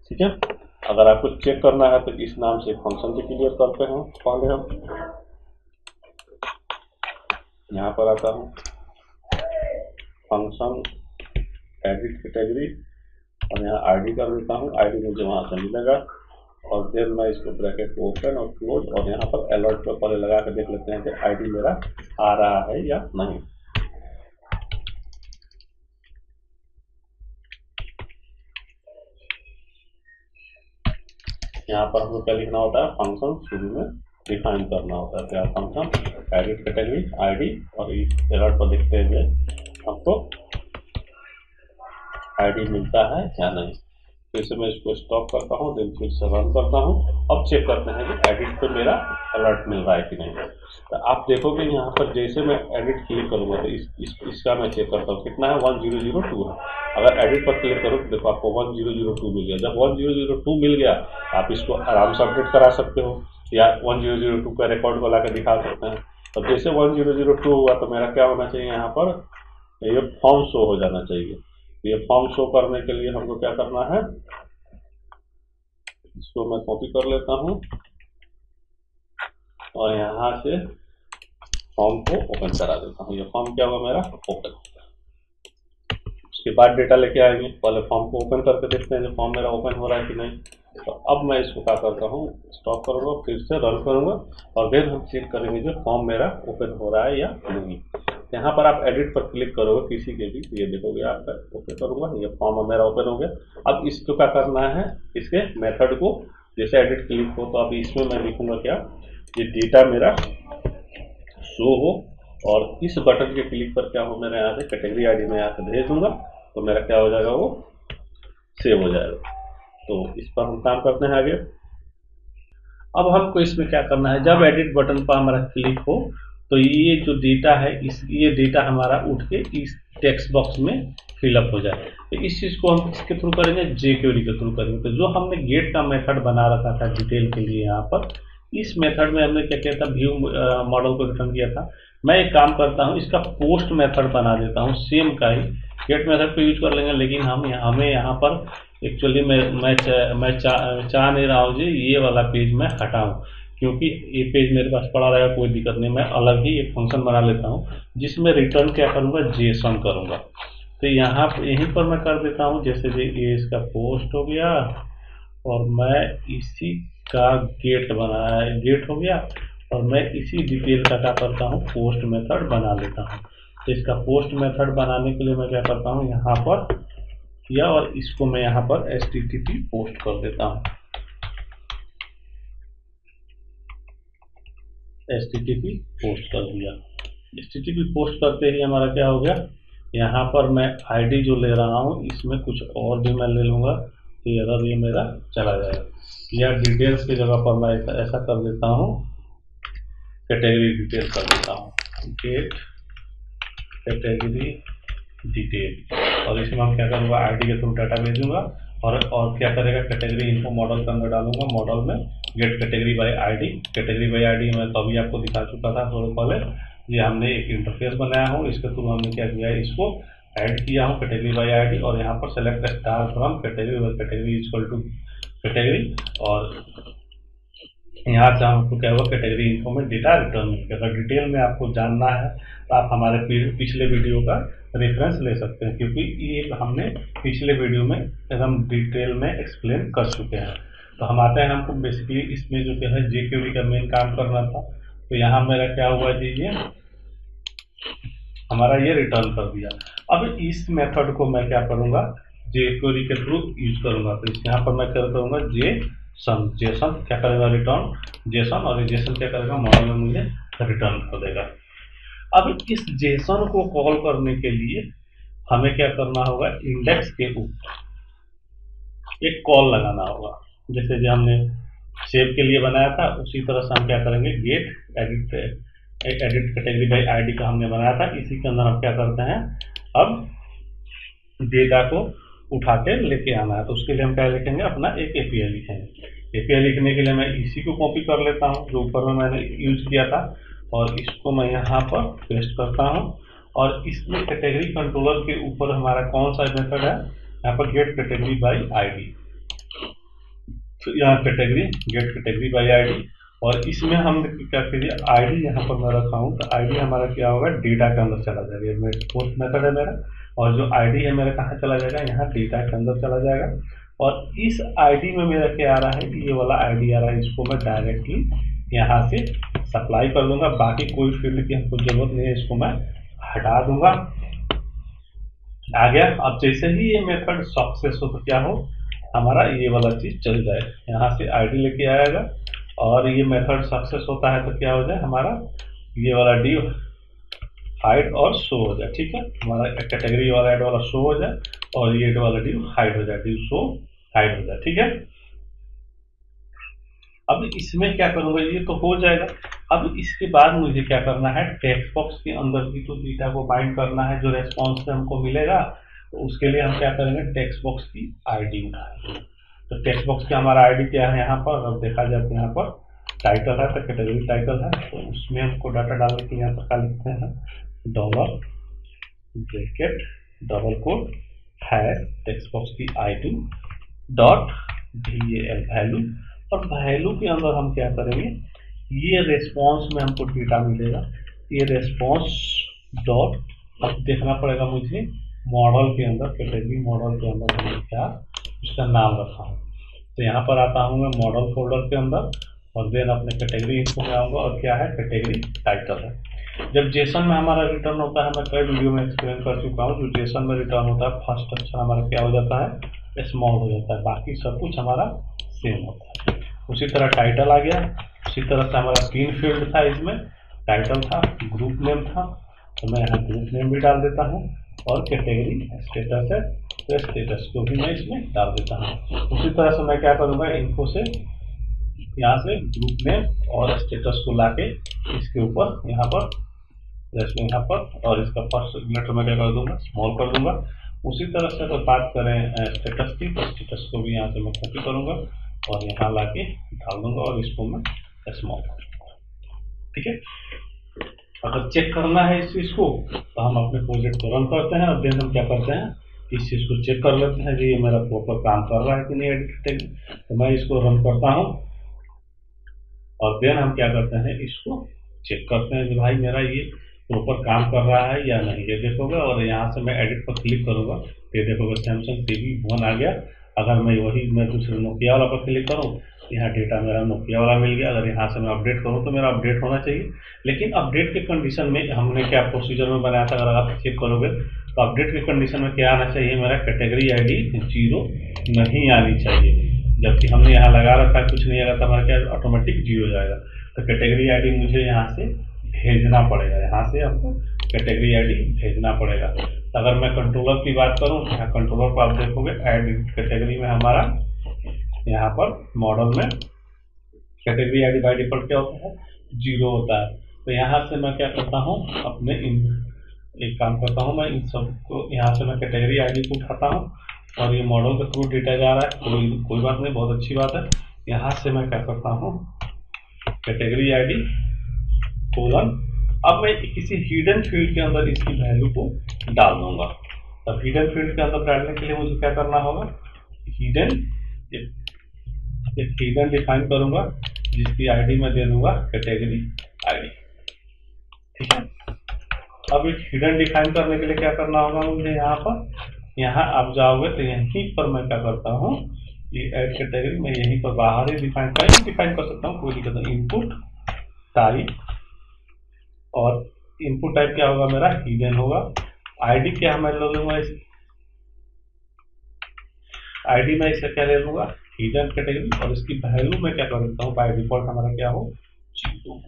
ठीक है, अगर आपको चेक करना है तो इस नाम से फंक्शन से क्लियर करते हैं। पहले हम यहाँ पर आता हूँ, फंक्शन एडिट कैटेगरी और यहाँ आईडी कर देता हूँ। आईडी मुझे वहाँ से मिलेगा और फिर मैं इसको ब्रैकेट को ओपन और क्लोज और यहाँ पर अलर्ट पर पहले लगा कर देख लेते हैं कि आईडी मेरा आ रहा है या नहीं। यहाँ पर हमको क्या लिखना होता है, फंक्शन शुरू में डिफाइन करना होता है। क्या फंक्शन एडिट कैटेगरी आईडी और इस अलर्ट पर देखते हुए हमको आईडी मिलता है या नहीं। फिर से मैं इसको स्टॉप करता हूँ, देन फिर से रन करता हूँ। अब चेक करते हैं कि एडिट पे मेरा अलर्ट मिल रहा है कि नहीं। तो आप देखोगे यहाँ पर जैसे मैं एडिट क्लिक करूँगा तो इसका मैं चेक करता हूँ कितना है, 1002 है। अगर एडिट पर क्लिक करो तो देखो आपको 1002 मिल गया। जब 1002 मिल गया आप इसको आराम से अपडेट करा सकते हो या 1002 का रिकॉर्ड को ला कर दिखा सकते हैं। अब जैसे 1002 हुआ तो मेरा क्या होना चाहिए, यहाँ पर ये फॉर्म शो हो जाना चाहिए। ये फॉर्म शो करने के लिए हमको क्या करना है, इसको मैं कॉपी कर लेता हूँ और यहाँ से फॉर्म को ओपन करा देता हूँ। ये फॉर्म क्या होगा मेरा ओपन। उसके बाद डेटा लेके आएंगे, पहले फॉर्म को ओपन करके देखते हैं कि फॉर्म मेरा ओपन हो रहा है कि नहीं। तो अब मैं इसको क्या करता हूँ, स्टॉप करूँगा, फिर से रन करूँगा और फिर हम चेक करेंगे जो फॉर्म मेरा ओपन हो रहा है या नहीं। यहाँ पर आप एडिट पर क्लिक करोगे किसी के भी, ये देखोगे आपका ओके करूँगा, ये फॉर्म मेरा ओपन हो गया। अब इसको क्या करना है, इसके मेथड को जैसे एडिट क्लिक हो तो अब इसमें मैं लिखूँगा क्या, ये डेटा मेरा शो हो और इस बटन के क्लिक पर क्या हो, मेरे यहाँ से कैटेगरी आईडी में यहाँ से भेज दूँगा तो मेरा क्या हो जाएगा, वो सेव हो जाएगा। तो इस पर हम काम करते हैं आगे। अब हमको इसमें क्या करना है, जब एडिट बटन पर हमारा क्लिक हो तो ये जो डेटा है ये डेटा हमारा उठ के इस टेक्स्ट बॉक्स में फिलअप हो जाए। तो इस चीज़ को हम किसके थ्रू करेंगे, jQuery के थ्रू करेंगे। तो जो हमने गेट का मेथड बना रखा था डिटेल के लिए, यहाँ पर इस मेथड में हमने क्या किया था, व्यू मॉडल को रिटर्न किया था। मैं एक काम करता हूँ, इसका पोस्ट मेथड बना देता हूँ, सेम का ही गेट मेथड को यूज कर लेंगे। लेकिन हमें यहाँ पर एक्चुअली मैं चाह नहीं रहा हूँ जी ये वाला पेज मैं हटाऊँ, क्योंकि ये पेज मेरे पास पड़ा रहेगा, कोई दिक्कत नहीं। मैं अलग ही एक फंक्शन बना लेता हूँ जिसमें रिटर्न क्या करूँगा, जेसन करूँगा। तो यहीं पर मैं कर देता हूँ, जैसे ये इसका पोस्ट हो गया और मैं इसी का गेट हो गया और मैं इसी डिटेल का क्या करता हूँ, पोस्ट मेथड बना लेता हूँ। तो इसका पोस्ट मेथड बनाने के लिए मैं क्या करता हूँ, यहाँ पर किया और इसको मैं यहाँ पर HTTP पोस्ट कर देता हूँ। HTTP पोस्ट कर दिया। HTTP पोस्ट करते ही हमारा क्या हो गया, यहाँ पर मैं आईडी जो ले रहा हूँ इसमें कुछ और भी मैं ले लूँगा तो ये मेरा चला जाएगा। या डिटेल्स की जगह पर मैं ऐसा कर देता हूँ, कैटेगरी डिटेल कर देता हूँ, गेट कैटेगरी डिटेल। और इसमें हम क्या करूँगा, आईडी के थ्रू डाटा भेजूँगा और क्या करेगा, कैटेगरी इन्फो मॉडल के अंदर डालूंगा। मॉडल में get category by ID, category by ID मैं तो अभी आपको दिखा चुका था थोड़े पहले। ये हमने एक इंटरफेस बनाया हूँ, इसके थ्रू हमने क्या किया है, इसको ऐड किया हूँ कैटेगरी बाय आईडी और यहाँ पर select star from category by category equal to category और यहाँ से हमको क्या हुआ, कैटेगरी इन्फो में डेटा रिटर्न मिल गया। अगर डिटेल में आपको जानना है तो आप हमारे पिछले वीडियो का रेफरेंस ले सकते हैं, क्योंकि ये हमने पिछले वीडियो में एकदम डिटेल में एक्सप्लेन कर चुके हैं। तो हम आते हैं, हमको बेसिकली इसमें जो क्या है jQuery का मेन काम करना था। तो यहाँ मेरा क्या हुआ जी, ये हमारा ये रिटर्न कर दिया। अब इस मेथड को मैं क्या करूँगा, jQuery के थ्रू यूज करूँगा। तो यहाँ पर मैं क्या करूँगा, जेसन क्या करेगा, रिटर्न जेसन, और जेसन क्या करेगा, मॉडल में मुझे रिटर्न कर देगा। अब इस जेसन को कॉल करने के लिए हमें क्या करना होगा, इंडेक्स के ऊपर एक कॉल लगाना होगा। जैसे जो हमने सेव के लिए बनाया था उसी तरह से हम क्या करेंगे, get edit category by ID का हमने बनाया था, इसी के अंदर हम क्या करते हैं, अब डेटा को उठा के लेके आना है। तो उसके लिए हम क्या लिखेंगे, अपना एक API लिखेंगे। API लिखने के लिए मैं इसी को कॉपी कर लेता हूँ जो ऊपर में मैंने यूज किया था और इसको मैं यहाँ पर पेस्ट करता हूँ। और इसमें कैटेगरी कंट्रोलर के ऊपर हमारा कौन सा मेथड है, यहाँ पर गेट कैटेगरी बाय आईडी। तो यहाँ category get category by ID, और इसमें हम क्या करिए आईडी यहाँ पर मैं रखा हूँ, तो आईडी हमारा क्या होगा डेटा के अंदर चला जाएगा। ये मेरा पोस्ट मेथड है मेरा, और जो आईडी है मेरा कहाँ चला जाएगा, यहाँ डेटा के अंदर चला जाएगा। और इस आईडी में मेरा क्या आ रहा है, ये वाला आईडी आ रहा है, इसको मैं डायरेक्टली यहाँ से सप्लाई कर दूंगा। बाकी कोई फील्ड की हमको जरूरत नहीं है, इसको मैं हटा दूंगा। आ गया। अब जैसे ही ये मेथड सक्सेस हो तो क्या हो, हमारा ये वाला चीज चल जाए, यहाँ से आईडी लेके आएगा, और ये मेथड सक्सेस होता है तो क्या हो जाए, हमारा ये वाला डी हाइड और शो हो जाए। ठीक है, हमारा कैटेगरी वाला ऐड वाला शो हो जाए, और ये वाला डी हाइड हो जाए, डी शो हाइड हो जाए। ठीक है, अब इसमें क्या करूंगा, ये तो हो जाएगा। अब इसके बाद मुझे क्या करना है, टेक्स्ट बॉक्स के अंदर भी तो डेटा को बाइंड करना है, जो रेस्पॉन्स से हमको मिलेगा। तो उसके लिए हम क्या करेंगे, टेक्स्ट बॉक्स की आईडी उठाएंगे। तो टेक्स्ट बॉक्स का हमारा आईडी क्या है, यहाँ पर अब देखा जाए तो यहाँ पर टाइटल है, तो कैटेगरी टाइटल है, तो उसमें हमको डाटा डाल के यहाँ पर क्या लिखते हैं, dollar bracket double quote hash text box की आईडी डॉट val वैल्यू, और वैल्यू के अंदर हम क्या करेंगे, ये रेस्पॉन्स में हमको डेटा मिलेगा, ये रेस्पॉन्स डॉट, अब देखना पड़ेगा मुझे मॉडल के अंदर, कैटेगरी मॉडल के अंदर मैंने क्या उसका नाम रखा हूँ। तो यहाँ पर आता हूँ मैं मॉडल फोल्डर के अंदर, और देन अपने कैटेगरी इनको में आऊँगा, और क्या है कैटेगरी टाइटल है। जब जेसन में हमारा रिटर्न होता है, मैं कई वीडियो में एक्सप्लेन कर चुका हूँ, जो जेसन में रिटर्न होता है फर्स्ट अक्षर हमारा क्या हो जाता है, स्मॉल हो जाता है, बाकी सब कुछ हमारा सेम होता है। उसी तरह टाइटल आ गया, उसी तरह से हमारा 3 फील्ड था, इसमें टाइटल था, ग्रुप नेम था, तो मैं यहाँ ग्रुप नेम भी डाल देता हूँ, और कैटेगरी स्टेटस है, तो स्टेटस को भी मैं इसमें डाल देता हूँ। उसी तरह से मैं क्या करूँगा, इनको से यहाँ से ग्रुप नेम और स्टेटस को लाके इसके ऊपर यहाँ पर जैसे यहाँ पर, और इसका फर्स्ट लेटर में क्या कर दूंगा, स्मॉल कर दूंगा। उसी तरह से अगर बात करें स्टेटस की, तो स्टेटस को भी यहाँ से मैं कॉपी करूँगा और यहाँ लाके डाल दूंगा, और इसको मैं स्मॉल कर दूंगा। ठीक है, अगर चेक करना है इस चीज़ को, तो हम अपने प्रोजेक्ट को रन करते हैं, और देन हम क्या करते हैं, इस चीज़ को चेक कर लेते हैं कि ये मेरा प्रॉपर काम कर रहा है कि नहीं एडिट। तो मैं इसको रन करता हूँ, और देन हम क्या करते हैं, इसको चेक करते हैं कि भाई मेरा ये प्रॉपर काम कर रहा है या नहीं। ये देखोगे, और यहाँ से मैं एडिट पर क्लिक करूँगा, ये देखोगे सैमसंग TV1 आ गया। अगर मैं दूसरे नोकिया वाला पर क्लिक करूँ, यहाँ डेटा मेरा नोकिया वाला मिल गया। अगर यहाँ से मैं अपडेट करूँ तो मेरा अपडेट होना चाहिए, लेकिन अपडेट के कंडीशन में हमने क्या प्रोसीजर में बनाया था, अगर आप चेक करोगे तो अपडेट के कंडीशन में क्या आना चाहिए, मेरा कैटेगरी ID 0 नहीं आनी चाहिए। जबकि हमने यहाँ लगा रखा है कुछ नहीं आएगा, तो हमारा क्या ऑटोमेटिक 0 जाएगा। तो कैटेगरी ID मुझे यहाँ से भेजना पड़ेगा, यहाँ से हमको कैटेगरी ID भेजना पड़ेगा। तो अगर मैं कंट्रोलर की बात करूँ, यहाँ कंट्रोलर पर आप देखोगे ऐड कैटेगरी में हमारा यहाँ पर मॉडल में कैटेगरी ID बाई डिफॉल्ट क्या होता है, 0 होता है। तो यहाँ से मैं क्या करता हूँ, अपने एक काम करता हूँ, मैं इन सबको यहाँ से मैं कैटेगरी ID को उठाता हूँ, और ये मॉडल के थ्रू डेटा जा रहा है, कोई बात नहीं, बहुत अच्छी बात है। यहाँ से मैं क्या करता हूँ, कैटेगरी ID कोलन, अब मैं किसी हिडन फील्ड के अंदर इसकी वैल्यू को डाल दूंगा। तब हिडन फील्ड के अंदर डालने के लिए मुझे क्या करना होगा, हिडन एक हिडन डिफाइन करूंगा, जिसकी ID मैं दे दूंगा कैटेगरी ID। ठीक है, अब एक हिडन डिफाइन करने के लिए क्या करना होगा मुझे, यहाँ आप जाओगे तो यहीं पर मैं क्या करता हूँ, ये ऐड कैटेगरी मैं यहीं पर बाहर ही डिफाइन कर सकता हूँ, कोई दिक्कत नहीं। इनपुट टाइप, और इनपुट टाइप क्या होगा मेरा, हिडन होगा। ID क्या मैं ले लूंगा, ID मैं इसका क्या ले लूंगा, हिडन कैटेगरी, और इसकी वैल्यू मैं क्या कर देता हूँ, बाय डिफॉल्ट हमारा क्या हो 0,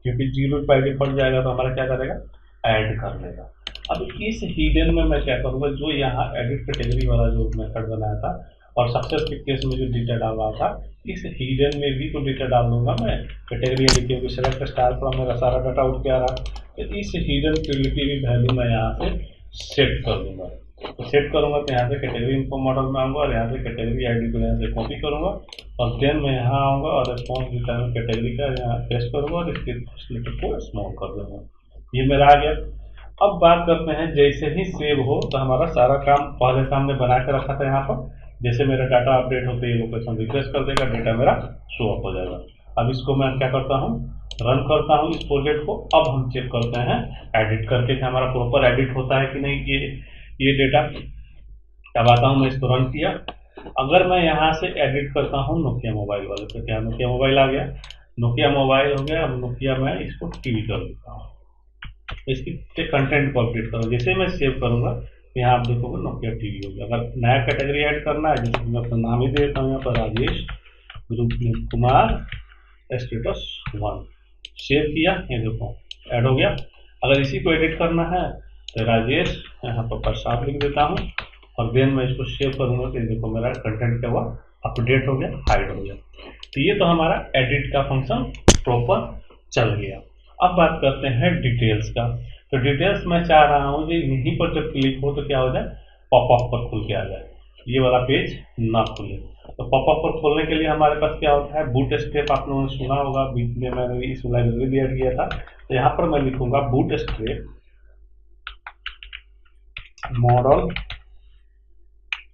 क्योंकि 0 बाय डिफॉल्ट जाएगा तो हमारा क्या करेगा, ऐड कर लेगा। अब इस हिडन में मैं क्या करूँगा, जो यहाँ एडिट कैटेगरी वाला जो मेथड बनाया था और सक्सेस के केस में जो डेटा डाल रहा था, इस हिडन में भी तो डेटा डाल दूंगा मैं कैटेगरी ID, क्योंकि सेलेक्ट स्टार पर मेरा सारा डाटा उठ के आ रहा है। तो इस हिडन फील्ड की भी वैल्यू मैं यहाँ से सेट कर दूंगा। तो सेट करूंगा तो यहाँ से कैटेगरी इन्फो मॉडल में आऊँगा, और यहाँ से कैटेगरी ID को यहाँ से कॉपी करूँगा, और देन मैं यहाँ आऊँगा और रिस्पॉन्स डेटा में कैटेगरी का यहाँ पेस्ट करूँगा, और इसके लेटर को स्मॉल कर दूँगा। ये मेरा आ गया। अब बात करते हैं, जैसे ही सेव हो तो हमारा सारा काम पहले से हमने बना के रखा था यहाँ पर, जैसे मेरा डाटा अपडेट होते ही लोकेशन रिफ्रेश कर देगा, डेटा मेरा शो अप हो जाएगा। अब इसको मैं क्या करता हूँ, रन करता हूँ इस प्रोजेक्ट को। अब हम चेक करते हैं एडिट करके कि हमारा प्रॉपर एडिट होता है कि नहीं ये डेटा। अब आता हूँ, मैं इसको रन किया। अगर मैं यहाँ से एडिट करता हूँ नोकिया मोबाइल वाले तो क्या नोकिया मोबाइल आ गया, नोकिया मोबाइल हो गया। अब नोकिया मैं इसको टीवी कर देता हूँ, इसके कंटेंट को अपडेट करूँ। जैसे मैं सेव करूँगा यहाँ आप देखोगे नोकिया टीवी हो गया। अगर नया कैटेगरी ऐड करना है, जैसे मैं अपना नाम ही दे देता हूँ यहाँ पर, Rajesh group Kumar status 1, save किया, ये देखो ऐड हो गया। अगर इसी को एडिट करना है तो राजेश यहाँ पर प्रसाद लिख देता हूँ और देन मैं इसको सेव करूँगा तो देखो मेरा कंटेंट क्या हुआ, अपडेट हो गया, हाइड हो गया। तो ये तो हमारा एडिट का फंक्शन प्रॉपर चल गया। अब बात करते हैं डिटेल्स का। तो डिटेल्स मैं चाह रहा हूँ कि यहीं पर जब क्लिक हो तो क्या हो जाए, पॉपअप पर खुल के आ जाए, ये वाला पेज ना खुले। तो पॉपअप पर खोलने के लिए हमारे पास क्या होता है, बूट स्ट्रैप आप लोगों ने सुना होगा, बीच में मैंने इस लाइब्रेरी भी ऐड किया था। तो यहाँ पर मैं लिखूंगा बूट स्ट्रैप मॉडल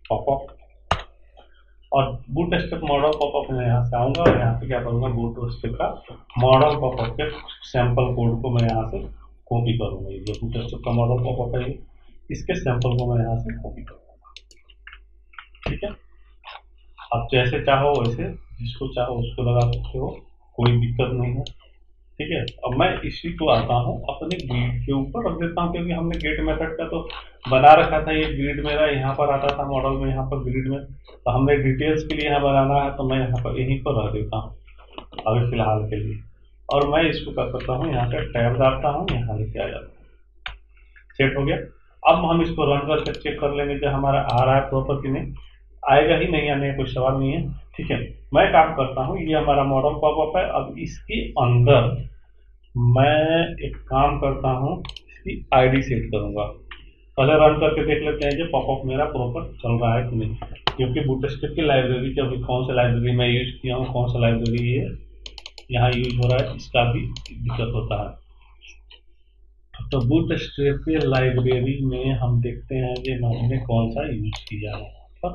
पॉपअप, और बूट स्ट्रैप मॉडल पॉपअप में यहाँ से आऊँगा और यहाँ से क्या करूँगा, बूट स्ट्रैप का मॉडल पॉपअप के सैंपल कोड को मैं यहाँ से कॉपी करूँगा। ये बूट स्ट्रैप का मॉडल पॉपअप है, इसके सैंपल को मैं यहाँ से कॉपी करूँगा। ठीक है, आप जैसे चाहो वैसे जिसको चाहो उसको लगा सकते हो, कोई दिक्कत नहीं है। ठीक है, अब मैं इसी को आता हूँ अपने ग्रिड के ऊपर रख देता हूँ, क्योंकि हमने गेट मेथड का तो बना रखा था। ये ग्रिड मेरा यहाँ पर आता था मॉडल में, यहाँ पर ग्रिड में, तो हमने डिटेल्स के लिए यहाँ बनाना है तो मैं यहाँ पर यहीं पर रख देता हूँ अभी फिलहाल के लिए। और मैं इसको क्या करता हूँ, यहाँ पे टैब डालता हूँ, यहाँ लेके आ जाता हूँ, सेट हो गया। अब हम इसको रन करके चेक कर लेंगे कि हमारा आ रहा है प्रॉपर कि नहीं, आएगा ही नहीं आने का कोई सवाल नहीं है। ठीक है, मैं काम करता हूँ, ये हमारा मॉडल पॉपअप है। अब इसके अंदर मैं एक काम करता हूँ, इसकी आईडी सेट करूँगा। पहले रन करके देख लेते हैं कि पॉपअप मेरा प्रॉपर चल रहा है कि नहीं, क्योंकि बूटस्ट्रैप की लाइब्रेरी के अभी कौन सा लाइब्रेरी मैं यूज किया हूँ, कौन सा लाइब्रेरी ये यहाँ यूज हो रहा है, इसका भी दिक्कत होता है। तो बूटस्ट्रैप की लाइब्रेरी में हम देखते हैं कि हमने कौन सा यूज किया है। तो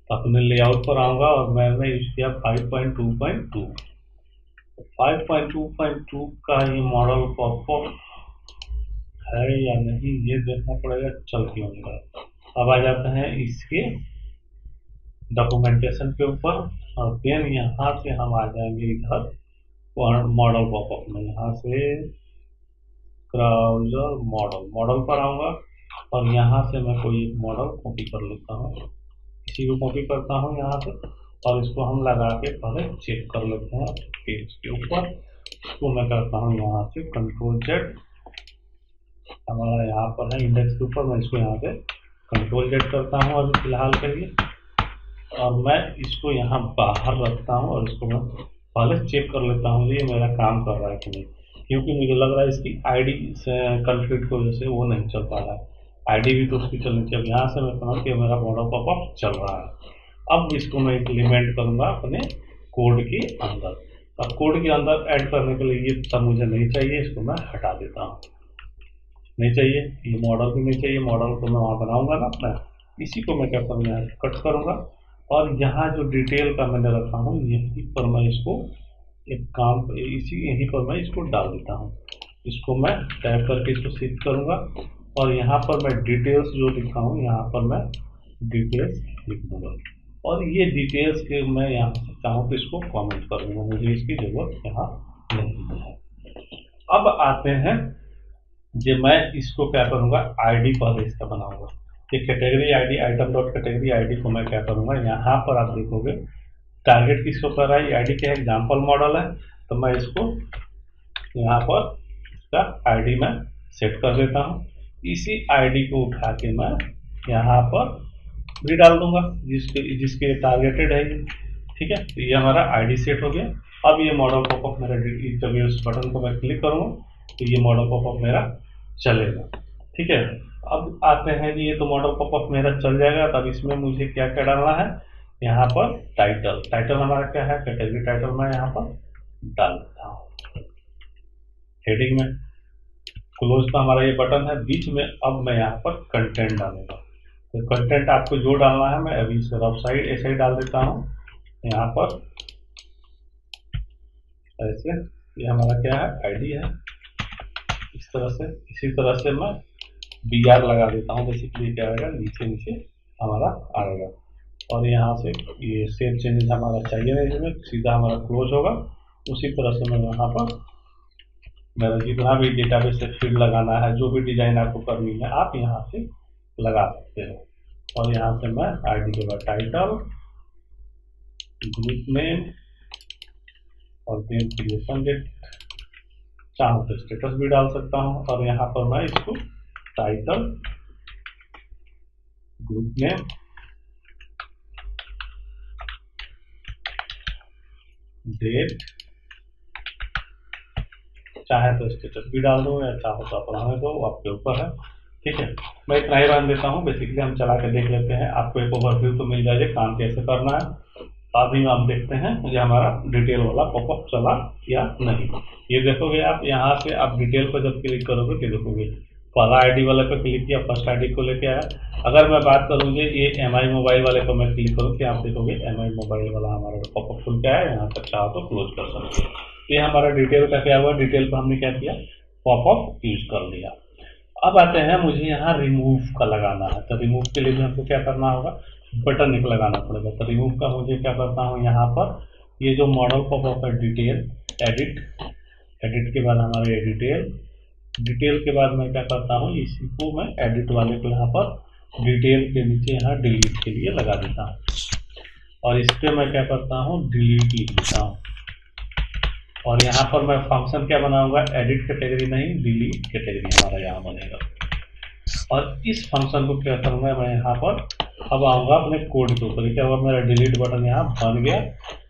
अपने लेआउट पर आऊँगा और मैंने यूज किया 5.2.2। 5.2.2 का ये मॉडल पॉपअप है या नहीं ये देखना पड़ेगा, चल क्यों नहीं रहा। अब आ जाते हैं इसके डॉक्यूमेंटेशन के ऊपर और देन यहाँ से हम आ जाएंगे इधर मॉडल पॉपअप में, यहाँ से ब्राउज़र मॉडल पर आऊँगा और यहाँ से मैं कोई एक मॉडल कॉपी कर लेता हूँ, इसी को कॉपी करता हूँ यहाँ से और इसको हम लगा के पहले चेक कर लेते हैं पेज के ऊपर। इसको मैं करता हूँ यहाँ से Ctrl+Z, हमारा यहाँ पर है इंडेक्स के ऊपर, मैं इसको यहाँ से Ctrl+Z करता हूँ अभी फिलहाल के लिए, और मैं इसको यहाँ बाहर रखता हूँ और इसको मैं पहले चेक कर लेता हूँ ये मेरा काम कर रहा है कि नहीं, क्योंकि मुझे लग रहा है इसकी आईडी से कॉन्फ्लिक्ट की वजह से वो नहीं चल पा रहा है। आईडी भी तो उसकी चलनी चाहिए। यहाँ से मैं समझ कि मेरा मॉडल पॉपअप चल रहा है। अब इसको मैं इम्प्लीमेंट करूँगा अपने कोड के अंदर। अब कोड के अंदर ऐड करने के लिए ये सब मुझे नहीं चाहिए, इसको मैं हटा देता हूँ, नहीं चाहिए, ये मॉडल भी नहीं चाहिए। मॉडल को मैं वहाँ बनाऊँगा ना अपना, इसी को मैं क्या करूँगा, यहाँ से कट करूँगा और यहाँ जो डिटेल का मैंने रखा हूँ यहीं पर मैं इसको एक काम यहीं पर मैं इसको डाल देता हूँ। इसको मैं टाइप करके इसको शिफ्ट करूँगा और यहाँ पर मैं डिटेल्स जो लिखा हूँ यहाँ पर मैं डिटेल्स लिख दूँगा और ये डिटेल्स के मैं यहाँ से चाहूँ तो इसको कमेंट करूँगा, मुझे इसकी ज़रूरत यहाँ नहीं है। अब आते हैं जो मैं इसको क्या करूँगा, आईडी पहले इसका बनाऊँगा। ये category ID item dot category ID को मैं क्या करूँगा, यहाँ पर आप देखोगे टारगेट किसको कर रहा है, आईडी क्या है, एग्जाम्पल मॉडल है, तो मैं इसको यहाँ पर इसका आईडी मैं सेट कर देता हूँ। इसी आईडी को उठा के मैं यहाँ पर भी डाल दूंगा जिसके टारगेटेड है ये। ठीक है, तो ये हमारा आईडी सेट हो गया। अब ये मॉडल पॉपअप मेरा, जब ये उस बटन को मैं क्लिक करूँगा तो ये मॉडल पॉपअप मेरा चलेगा। ठीक है, अब आते हैं कि ये तो मॉडल पॉपअप मेरा चल जाएगा, तब इसमें मुझे क्या क्या डालना है, यहाँ पर टाइटल हमारा क्या है, कैटेगरी टाइटल मैं यहाँ पर डाल देता हूँ। हेडिंग में क्लोज का हमारा ये बटन है, बीच में अब मैं यहाँ पर कंटेंट डालूंगा। तो कंटेंट आपको जो डालना है मैं अभी इसे रफ साइड ऐसे ही डाल देता हूँ यहाँ पर ऐसे। ये हमारा क्या है, आईडी है। इस तरह से, इसी तरह से मैं BR लगा देता हूँ। बेसिकली क्या आएगा, नीचे नीचे हमारा आएगा। और यहाँ से ये सेव चेंजेस हमारा चाहिए नहीं, इसमें सीधा हमारा क्लोज होगा। उसी तरह से मैं यहाँ पर मेरा जितना भी डेटाबेस से फील्ड लगाना है, जो भी डिजाइन आपको करनी है, आप यहाँ से लगा सकते हो। और यहाँ से मैं आईडी के बाद टाइटल, ग्रुप नेम और देन क्रिएशन डेट, चाहूँ तो स्टेटस भी डाल सकता हूँ। और यहाँ पर मैं इसको टाइटल, ग्रुप नेम, डेट, चाहे तो स्टेटस भी डाल दो या चाहो तो आप रहने दो, आपके ऊपर है। ठीक है, मैं इतना ही रन देता हूँ। बेसिकली हम चला के देख लेते हैं, आपको एक ओवरव्यू तो मिल जाएगा काम कैसे करना है। अभी हम देखते हैं ये हमारा डिटेल वाला पॉपअप चला या नहीं। ये देखोगे आप, यहाँ से आप डिटेल पर जब क्लिक करोगे तो देखोगे पहला आईडी वाले पे क्लिक किया, फर्स्ट आईडी को लेके आया। अगर मैं बात करूँगी ये MI मोबाइल वाले को मैं क्लिक करूँ कि आप देखोगे MI मोबाइल वाला हमारा पॉपअप खुल के आया। यहाँ तक चाहो तो क्लोज कर सकते हैं। ये हमारा डिटेल का क्या हुआ, डिटेल पर हमने क्या किया, पॉपअप यूज कर लिया। अब आते हैं, मुझे यहाँ रिमूव का लगाना है। तो रिमूव के लिए भी हमको क्या करना होगा, बटन एक लगाना पड़ेगा। तो रिमूव का मुझे क्या करता हूँ, यहाँ पर ये जो मॉडल पॉपअप है, डिटेल, एडिट, एडिट के बाद हमारे ये डिटेल, डिटेल के बाद मैं क्या करता हूँ, इसी को मैं एडिट वाले को यहाँ पर डिटेल के नीचे यहाँ डिलीट के लिए लगा देता हूँ। और इस पर मैं क्या करता हूँ, डिलीट लिख देता हूँ। और यहाँ पर मैं फंक्शन क्या बनाऊंगा, एडिट कैटेगरी नहीं, डिलीट कैटेगरी हमारा यहाँ बनेगा। और इस फंक्शन को क्या करूँगा, मैं यहाँ पर अब आऊँगा अपने कोड के ऊपर। क्या हुआ, मेरा डिलीट बटन यहाँ बन गया।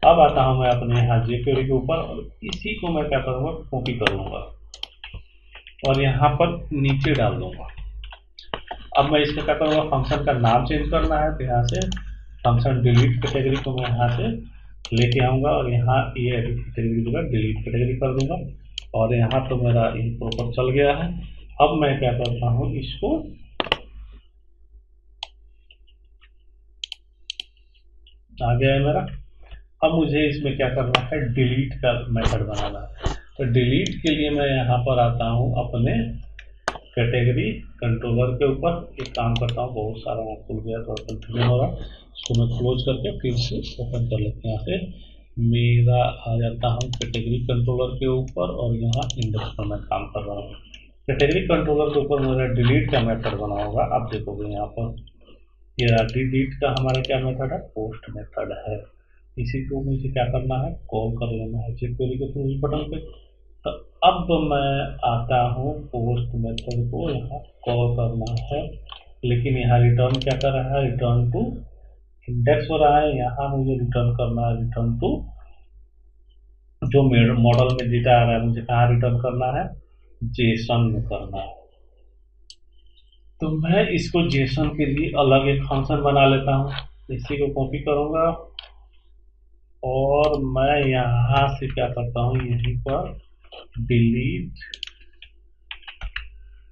अब आता हूँ मैं अपने यहाँ jQuery के ऊपर और इसी को मैं क्या करूँगा, कॉपी करूँगा और यहाँ पर नीचे डाल दूँगा। अब मैं इसका क्या करूँगा, फंक्शन का नाम चेंज करना है। तो यहाँ से फंक्शन डिलीट कैटेगरी को मैं यहाँ से लेके आऊँगा और यहाँ ये एडिट कैटेगरी की जगह डिलीट कैटेगरी कर दूँगा। और यहाँ तो मेरा ये प्रॉपर चल गया है। अब मैं क्या करता हूँ, इसको आ गया है मेरा। अब मुझे इसमें क्या करना है, डिलीट का मेथड बनाना है। तो डिलीट के लिए मैं यहाँ पर आता हूँ अपने कैटेगरी कंट्रोलर के ऊपर। एक काम करता हूँ, बहुत सारा खुल गया, थोड़ा कंफ्यूजन हो रहा, इसको मैं क्लोज करके फिर से ओपन कर लेते हैं। यहाँ से मेरा आ जाता हूँ कैटेगरी कंट्रोलर के ऊपर और यहाँ इंडेक्स पर मैं काम कर रहा हूँ। कैटेगरी कंट्रोलर के ऊपर मेरा डिलीट का मेथड बना होगा। अब देखोगे यहाँ पर ये डिलीट का हमारा क्या मेथड है, पोस्ट मेथड है। इसी को मुझे क्या करना है, कॉल कर लेना है jQuery के थ्रू इस बटन पे। तो अब मैं आता हूँ पोस्ट मेथड को यहाँ कॉल करना है, लेकिन यहाँ रिटर्न क्या कर रहा है, रिटर्न टू इंडेक्स हो रहा है। यहाँ मुझे रिटर्न करना है, रिटर्न टू जो मॉडल में डेटा आ रहा है, मुझे कहाँ रिटर्न करना है, जेसन में करना है। तो मैं इसको जेसन के लिए अलग एक फंक्शन बना लेता हूँ। इसी को कॉपी करूँगा और मैं यहाँ से क्या करता हूँ, यहीं पर डिलीट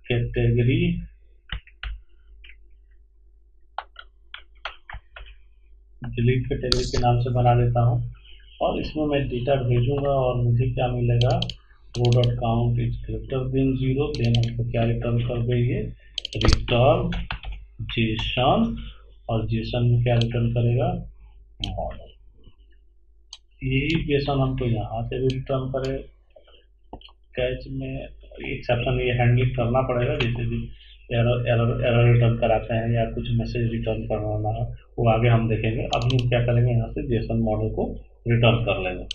कैटेगरी के नाम से बना लेता हूँ। और इसमें मैं डेटा भेजूंगा और मुझे क्या मिलेगा, row.count is greater than 0। Then हमको क्या रिटर्न कर देंगे, रिटर्न जेसन। और जेसन में क्या रिटर्न करेगा, मॉडल। यही जेसन हमको यहाँ से भी रिटर्न करे। कैच में एक्सेप्शन ये हैंडलिंग करना पड़ेगा, जैसे भी एरर रिटर्न कराते हैं या कुछ मैसेज रिटर्न करवाना है, वो आगे हम देखेंगे। अभी हम क्या करेंगे, यहाँ से जेसन मॉडल को रिटर्न कर लेंगे।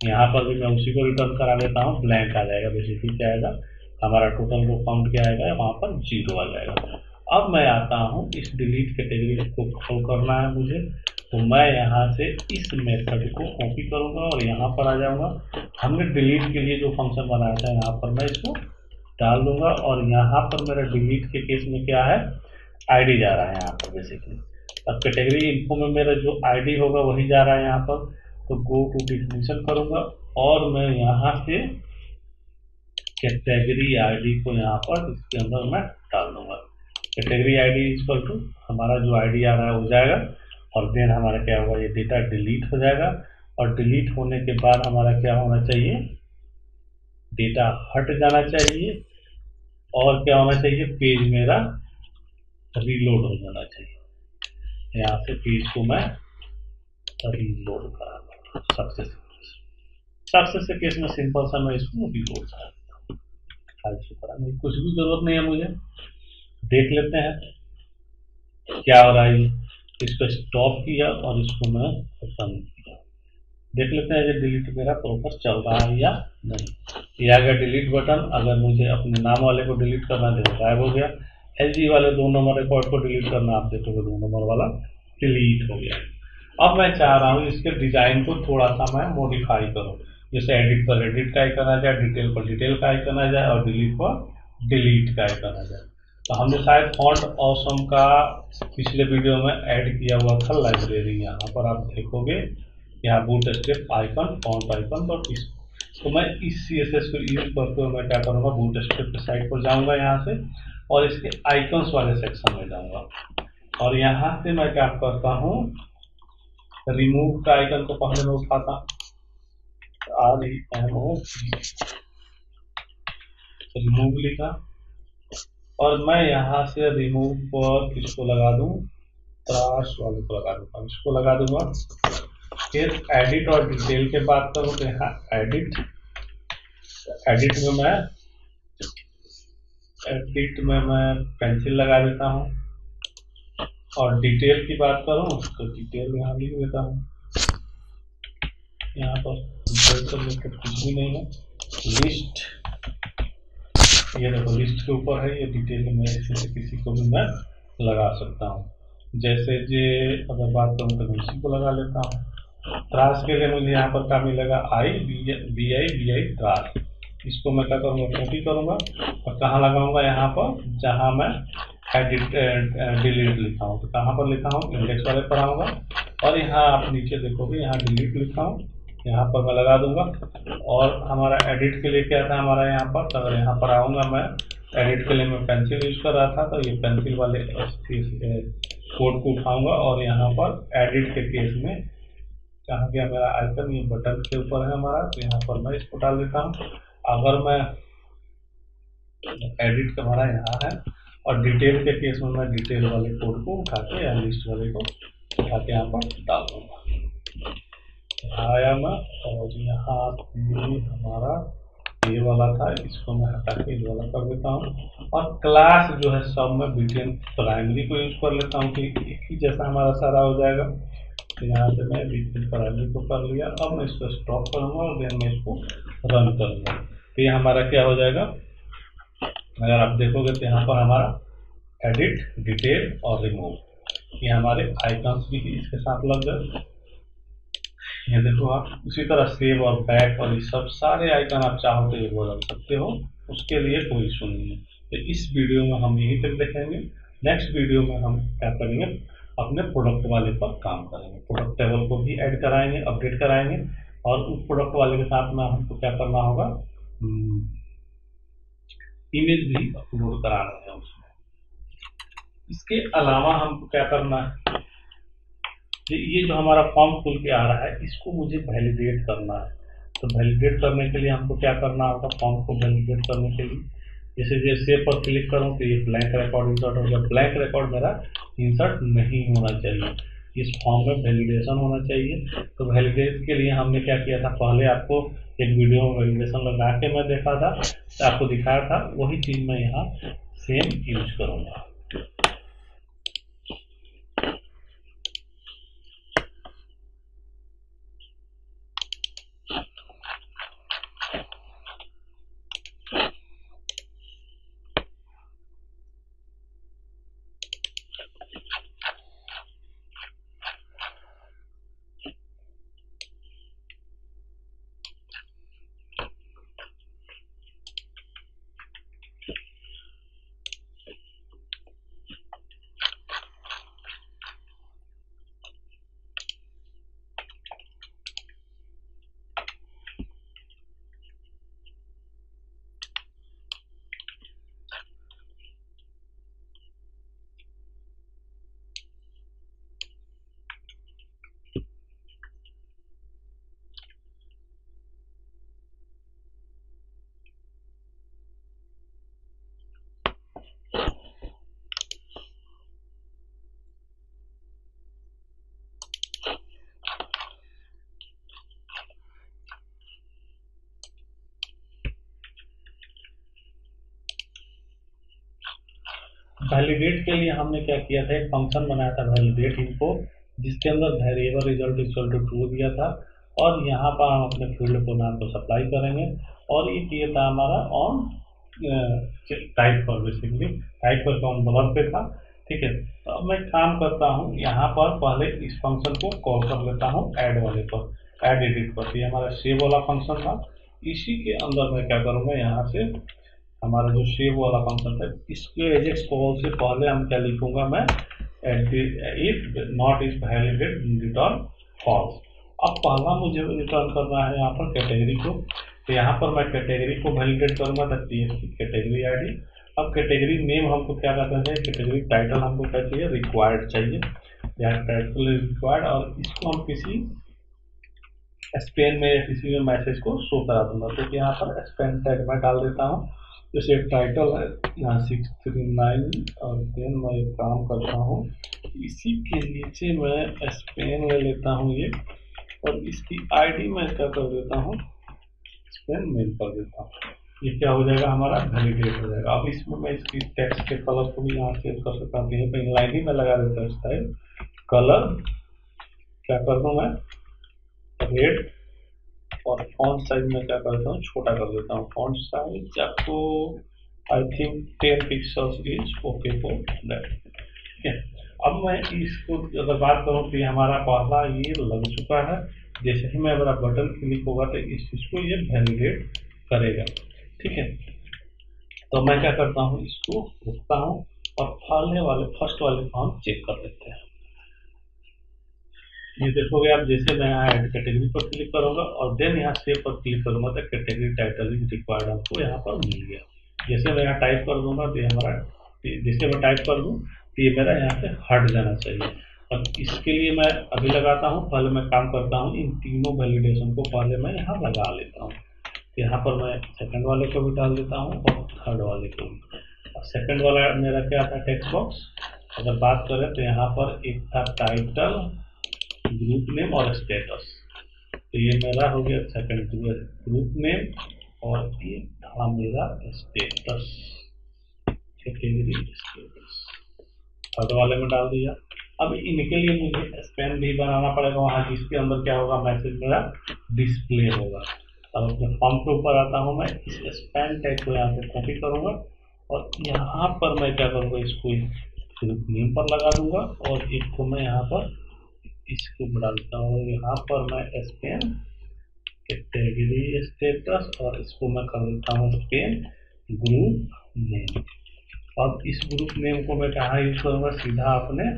यहाँ पर भी मैं उसी को रिटर्न करा देता हूँ, ब्लैंक आ जाएगा। बेसिकली क्या आएगा, हमारा टोटल रो काउंट क्या आएगा, वहाँ पर 0 आ जाएगा। अब मैं आता हूँ, इस डिलीट कैटेगरी को कॉल करना है मुझे, तो मैं यहाँ से इस मेथड को कॉपी करूँगा और यहाँ पर आ जाऊँगा। हमने डिलीट के लिए जो फंक्शन बनाया था, यहाँ पर मैं इसको डाल दूंगा। और यहाँ पर मेरा डिलीट के केस में क्या है, आईडी जा रहा है यहाँ पर बेसिकली। अब कैटेगरी इन्फो में मेरा जो आईडी होगा वही जा रहा है यहाँ पर। तो गो टू डिफिनेशन करूँगा और मैं यहाँ से कैटेगरी आईडी को यहाँ पर इसके अंदर मैं डाल दूंगा। कैटेगरी आईडी इक्वल टू हमारा जो आईडी आ रहा है वो जाएगा, और देन हमारा क्या होगा, ये डेटा डिलीट हो जाएगा। और डिलीट होने के बाद हमारा क्या होना चाहिए, डेटा हट जाना चाहिए, और क्या होना चाहिए, पेज मेरा रीलोड हो जाना चाहिए। यहाँ से पेज को मैं रीलोड करा सक्सेस के केस में सिंपल सा मैं इसको रीलोड करा नहीं, कुछ भी जरूरत नहीं है मुझे। देख लेते हैं क्या हो रहा है। इसको स्टॉप किया और इसको मैं बंद किया, देख लेते हैं ये डिलीट मेरा प्रॉपर चल रहा है या नहीं। ये आ गया डिलीट बटन। अगर मुझे अपने नाम वाले को डिलीट करना है तो गायब हो गया। LG वाले 2 नंबर रिकॉर्ड को डिलीट करना, आप देखोगे 2 नंबर वाला डिलीट हो गया। अब मैं चाह रहा हूँ इसके डिजाइन को थोड़ा सा मैं मॉडिफाई करूँ, जैसे एडिट पर एडिट का आइकन आ जाए, डिटेल पर डिटेल का आइकन आ जाए, और डिलीट पर डिलीट का आइकन आ जाए। तो हमने शायद फॉन्ट ऑसम का पिछले वीडियो में ऐड किया हुआ था लाइब्रेरी। यहाँ पर आप देखोगे, यहाँ boot strap icon, font icon, तो मैं इस CSS को यूज करते हुए मैं क्या करूँगा, बूट स्ट्रैप के साइट पर जाऊँगा यहाँ से, और इसके आइकन्स वाले सेक्शन में जाऊँगा, और यहाँ से मैं क्या करता हूँ, रिमूव का आइकन को पहले मैं उठाता, रिमूव लिखा, और मैं यहाँ से रिमूव पर किसको लगा दूँ, त्रास वाले को लगा दूँगा, इसको लगा दूंगा। फिर एडिट और डिटेल के बात करूँ तो यहाँ एडिट में मैं पेंसिल लगा देता हूँ, और डिटेल की बात करूँ तो डिटेल यहाँ लिख देता हूँ। यहाँ पर डिटेल से रिलेटेड कुछ भी नहीं है। लिस्ट, ये देखो लिस्ट के ऊपर है, ये डिटेल में ऐसे किसी को भी मैं लगा सकता हूँ। जैसे जे अगर बात करूँ तो मैं इसी को लगा लेता हूँ। त्रास के लिए मुझे यहाँ पर क्या मिलेगा, BI त्रास। इसको मैं क्या करूँगा, कॉपी करूँगा, और कहाँ लगाऊंगा, यहाँ पर जहाँ मैं एडिट डिलीट लिखा हूँ, तो कहाँ पर लिखा हूँ, इंडेक्स वाले पर आऊँगा, और यहाँ आप नीचे देखोगे यहाँ डिलीट लिखा हूँ, यहाँ पर मैं लगा दूंगा। और हमारा एडिट के लिए क्या था हमारा यहाँ पर, तो अगर यहाँ पर आऊँगा मैं एडिट के लिए मैं पेंसिल यूज कर रहा था, तो ये पेंसिल वाले कोड को उठाऊंगा, और यहाँ पर एडिट के केस में कहाँ गया मेरा आइकन, ये बटन के ऊपर है हमारा, तो यहाँ पर मैं इसको डाल देता हूँ। अगर मैं एडिट का हमारा यहाँ है, और डिटेल के केस में मैं डिटेल वाले कोड को उठा के या लिस्ट वाले को उठा के यहाँ पर डाल दूंगा। आया मैं, और यहाँ हमारा ये वाला था, इसको मैं हटा के ये वाला कर देता हूँ। और क्लास जो है सब मैं BTN प्राइमरी को यूज कर लेता हूँ कि एक ही जैसा हमारा सारा हो जाएगा। तो यहाँ से मैं BTN प्राइमरी को कर लिया। अब मैं इसको स्टॉप करूँगा और देन मैं इसको रन करूँगा, तो ये हमारा क्या हो जाएगा, अगर आप देखोगे तो यहाँ पर हमारा एडिट, डिटेल और रिमूव, ये हमारे आइकन्स भी इसके साथ लग गए। ये देखो आप उसी तरह सेव और बैक और ये सब सारे आइकन आप चाहो तो ये बदल सकते हो, उसके लिए कोई इशू नहीं है। तो इस वीडियो में हम यही तक देखेंगे। नेक्स्ट वीडियो में हम क्या करेंगे, अपने प्रोडक्ट वाले पर काम करेंगे, प्रोडक्ट टेबल को भी ऐड कराएंगे, अपडेट कराएंगे, और उस प्रोडक्ट वाले के साथ में हमको क्या करना होगा, इमेज भी अपलोड कराना है उसमें। इसके अलावा हमको क्या करना है, ये जो हमारा फॉर्म खुल के आ रहा है इसको मुझे वैलिडेट करना है। तो वैलिडेट करने के लिए हमको क्या करना होगा, फॉर्म को वैलिडेट करने के लिए जैसे सेव पर क्लिक करूँ तो ये ब्लैंक रिकॉर्ड इंसर्ट हो गया। ब्लैंक रिकॉर्ड मेरा इंसर्ट नहीं होना चाहिए, इस फॉर्म में वैलिडेशन होना चाहिए। तो वैलिडेट के लिए हमने क्या किया था, पहले आपको एक वीडियो में वैलिडेशन लगा के मैं देखा था, आपको दिखाया था, वही चीज़ मैं यहाँ सेम यूज करूँगा। वैलिडेट के लिए हमने क्या किया था, एक फंक्शन बनाया था वैलिडेट इनको, जिसके अंदर variable result equal to true दिया था, और यहाँ पर हम अपने फील्ड को नाम को सप्लाई करेंगे, और ये किया था हमारा ऑन टाइप पर, बेसिकली टाइप पर ऑन बलर पे था। ठीक है, तो अब मैं काम करता हूँ, यहाँ पर पहले इस फंक्शन को कॉल कर लेता हूँ ऐड वाले पर, ऐड एडिट पर। ये हमारा सेव वाला फंक्शन था, इसी के अंदर मैं क्या करूँगा, यहाँ से हमारा जो सेव वाला फंक्शन था, इसके एजेक्स कॉल से पहले हम क्या लिखूंगा मैं, if not is validate return false. अब पहला मुझे रिटर्न करना है यहाँ पर कैटेगरी को, तो यहाँ पर मैं कैटेगरी को वैलिडेट करूंगा, कैटेगरी आईडी। अब कैटेगरी नेम हमको क्या करना है, कैटेगरी टाइटल हमको क्या चाहिए, रिक्वायर्ड चाहिए, यहाँ टाइटल रिक्वायर्ड, और इसको हम किसी स्पेन में या किसी में मैसेज को शो करा दूंगा। तो यहाँ पर स्पेन टैग मैं डाल देता हूँ, जैसे टाइटल है यहाँ 639, और देन मैं एक काम करता हूँ, इसी के नीचे मैं स्पेन ले लेता हूँ ये, और इसकी आईडी मैं क्या कर देता हूँ, स्पेन मेल कर देता हूँ। ये क्या हो जाएगा, हमारा वैलिडेट हो जाएगा। अब इसमें मैं इसकी टेक्स्ट के कलर को भी यहाँ चेंज कर सकता हूँ, यहीं पर लाइन ही में लगा देता हूँ स्टाइल कलर, क्या कर दूँ मैं, रेड, और फॉन्ट साइज में क्या करता हूँ, छोटा कर देता हूँ। फॉन्ट साइज आपको I think 10 pixels is okay for that. ठीक है, अब मैं इसको अगर बात करूँ तो ये हमारा पहला ये लग चुका है, जैसे ही मैं मेरा बटन क्लिक होगा तो इस चीज़ को ये वैलिडेट करेगा। ठीक है, तो मैं क्या करता हूँ, इसको रुकता हूँ, और फर्स्ट वाले को हम चेक कर लेते हैं। ये देखोगे आप, जैसे मैं यहाँ ऐड कैटेगरी पर क्लिक करूंगा और देन यहाँ सेव पर क्लिक करूंगा तो कैटेगरी टाइटल इज रिक्वायर्ड हमको यहाँ पर मिल गया। जैसे मैं यहाँ टाइप कर दूंगा तो ये हमारा, जैसे मैं टाइप कर दूँ तो ये मेरा यहाँ से हट जाना चाहिए। अब इसके लिए मैं अभी लगाता हूँ, पहले मैं काम करता हूँ, इन तीनों वैलिडेशन को पहले मैं यहाँ लगा लेता हूँ। यहाँ पर मैं सेकंड वाले को भी डाल देता हूँ और थर्ड वाले को भी। सेकंड वाला मेरा क्या था, टेक्स्ट बॉक्स। अगर बात करें तो यहाँ पर एक था टाइटल, ग्रुप नेम और स्टेटस, तो ये मेरा हो गया सेकंड ग्रुप नेम, और ये था मेरा स्टेटस, कैटेगरी स्टेटस, थर्ड वाले में डाल दिया। अब इनके लिए मुझे स्पेन भी बनाना पड़ेगा वहाँ, जिसके अंदर क्या होगा, मैसेज मेरा डिस्प्ले होगा। अब अपने फॉर्म के ऊपर आता हूँ, मैं इस स्पेन टैग को यहाँ से कॉपी करूँगा, और यहाँ पर मैं क्या करूँगा, इसको ग्रुप नेम पर लगा दूंगा, और एक को मैं यहाँ पर इसको डालता हूँ, यहाँ पर मैं स्पेन कैटेगरी स्टेटस, और इसको मैं कर देता हूँ स्पेन ग्रुप नेम। अब इस ग्रुप नेम को मैं कहाँ यूज करूँगा, सीधा अपने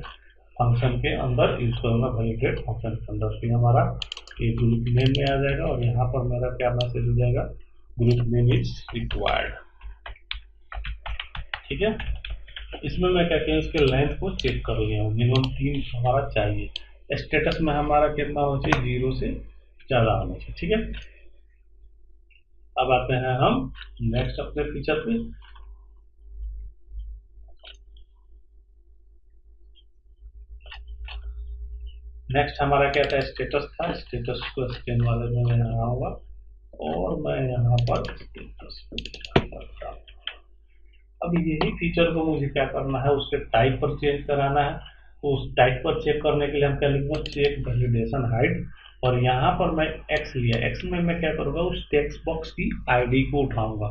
फंक्शन के अंदर यूज करूँगा, वैलिडेट फंक्शन के अंदर। फिर हमारा ये ग्रुप नेम में आ जाएगा, और यहाँ पर मेरा क्या मैसेज हो जाएगा, ग्रुप नेम इज रिक्वायर्ड। ठीक है, इसमें मैं क्या किया, इसके लेंथ को चेक कर लिया हूँ, मिनिमम 3 हमारा चाहिए। स्टेटस में हमारा कितना होना चाहिए, 0 से ज़्यादा होना चाहिए। ठीक है, अब आते हैं हम नेक्स्ट अपने फीचर पे। नेक्स्ट हमारा क्या था, स्टेटस था। स्टेटस को स्कैन वाले में मैं आऊँगा, और मैं यहाँ पर स्टेटस करता हूँ। अब यही फीचर को मुझे क्या करना है, उसके टाइप पर चेंज कराना है। तो उस टाइप पर चेक करने के लिए हम क्या लिखूंगा, चेक वैलिडेशन हाइड, और यहाँ पर मैं एक्स लिया। एक्स में मैं क्या करूँगा, उस टेक्स्ट बॉक्स की आईडी को उठाऊंगा,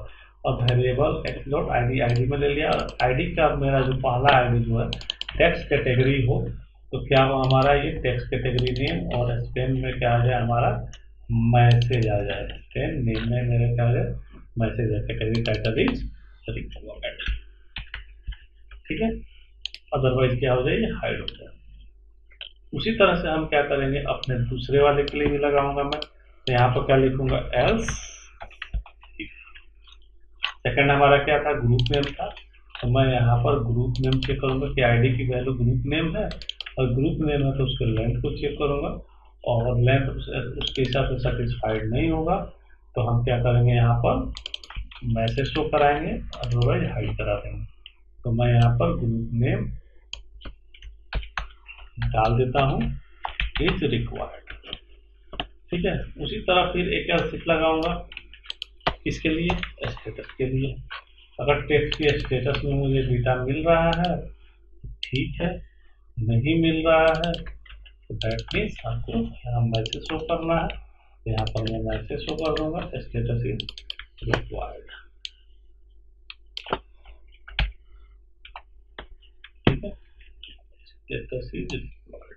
और variable x dot ID, ID में ले लिया। आईडी का मेरा जो पहला आईडी जो है टेक्स्ट कैटेगरी हो, तो क्या हो हमारा ये टेक्स्ट कैटेगरी नेम, और स्पेन में क्या आ जाए, हमारा मैसेज आ जाए। स्पेन नेम में मेरा क्या है, मैसेज है, कैटेगरी टाइटल इज रिक्वायर्ड। ठीक है, अदरवाइज क्या हो जाए, ये हाइड हो जाए। उसी तरह से हम क्या करेंगे, अपने दूसरे वाले के लिए भी लगाऊंगा मैं। तो यहाँ पर क्या लिखूंगा, एल्स। सेकंड हमारा क्या था, ग्रुप नेम था, तो मैं यहाँ पर ग्रुप नेम चेक करूंगा कि आईडी की वैल्यू ग्रुप नेम है, और ग्रुप नेम है तो उसके लेंथ को चेक करूंगा, और लेंथ उसके हिसाब से सेटिस्फाइड नहीं होगा तो हम क्या करेंगे, यहाँ पर मैसेज शो कराएंगे, अदरवाइज हाइड करा देंगे। तो मैं यहाँ पर ग्रुप नेम डाल देता हूँ, इज रिक्वायर्ड। ठीक है, उसी तरह फिर एक एल्स लगाऊंगा, इसके लिए स्टेटस के लिए। अगर टेक्स्ट के स्टेटस में मुझे बीटा मिल रहा है ठीक है, नहीं मिल रहा है तो दैट मीन्स आपको यहाँ मैसेज शो करना है। यहाँ पर मैं मैसेज शो कर दूंगा स्टेटस इज रिक्वायर्ड। ठीक है, स्टेटस इज रिक्वायर्ड।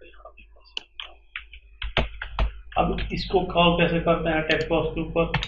अब इसको कॉल कैसे करते हैं टेक्स्ट बॉक्स के ऊपर?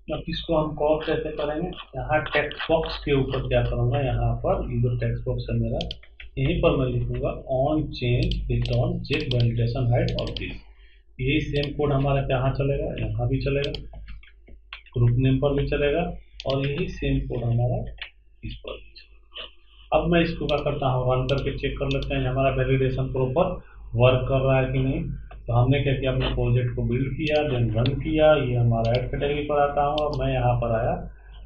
अब इसको हम कॉल कैसे करेंगे? यहाँ टेक्स्ट बॉक्स के ऊपर क्या करूँगा, यहाँ पर ये जो टेक्स्ट बॉक्स है मेरा, यहीं पर मैं लिखूंगा on change return check validation height और दिस। यही सेम कोड हमारा कहाँ चलेगा, यहाँ भी चलेगा, ग्रुप नेम पर भी चलेगा, और यही सेम कोड हमारा इस पर भी चलेगा। अब मैं इसको क्या करता हूँ, रन करके चेक कर लेते हैं हमारा वैलिडेशन प्रॉपर वर्क कर रहा है कि नहीं। तो हमने क्या किया, अपने प्रोजेक्ट को बिल्ड किया, देन रन किया, ये हमारा ऐड कैटेगरी पर आता हूँ। अब मैं यहाँ पर आया,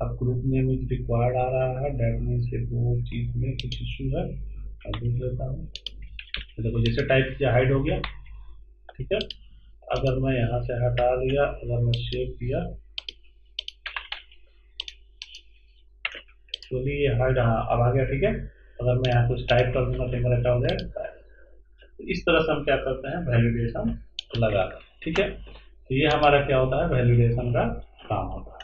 अब ग्रुप नेम इज रिक्वायर्ड आ रहा है, डेट मीन्स ये दो चीज में कुछ इशू है, मैं देख लेता हूँ। देखो जैसे टाइप किया हाइड हो गया, ठीक है। अगर मैं यहाँ से हटा दिया, अगर मैं सेव किया तो ये हाइड अब आ गया, ठीक है। अगर मैं यहाँ कुछ टाइप कर दूंगा तो मेरा क्या हो जाएगा। इस तरह से हम क्या करते हैं, वैलिडेशन लगाते हैं, ठीक है। तो ये हमारा क्या होता है, वैलिडेशन का काम होता है।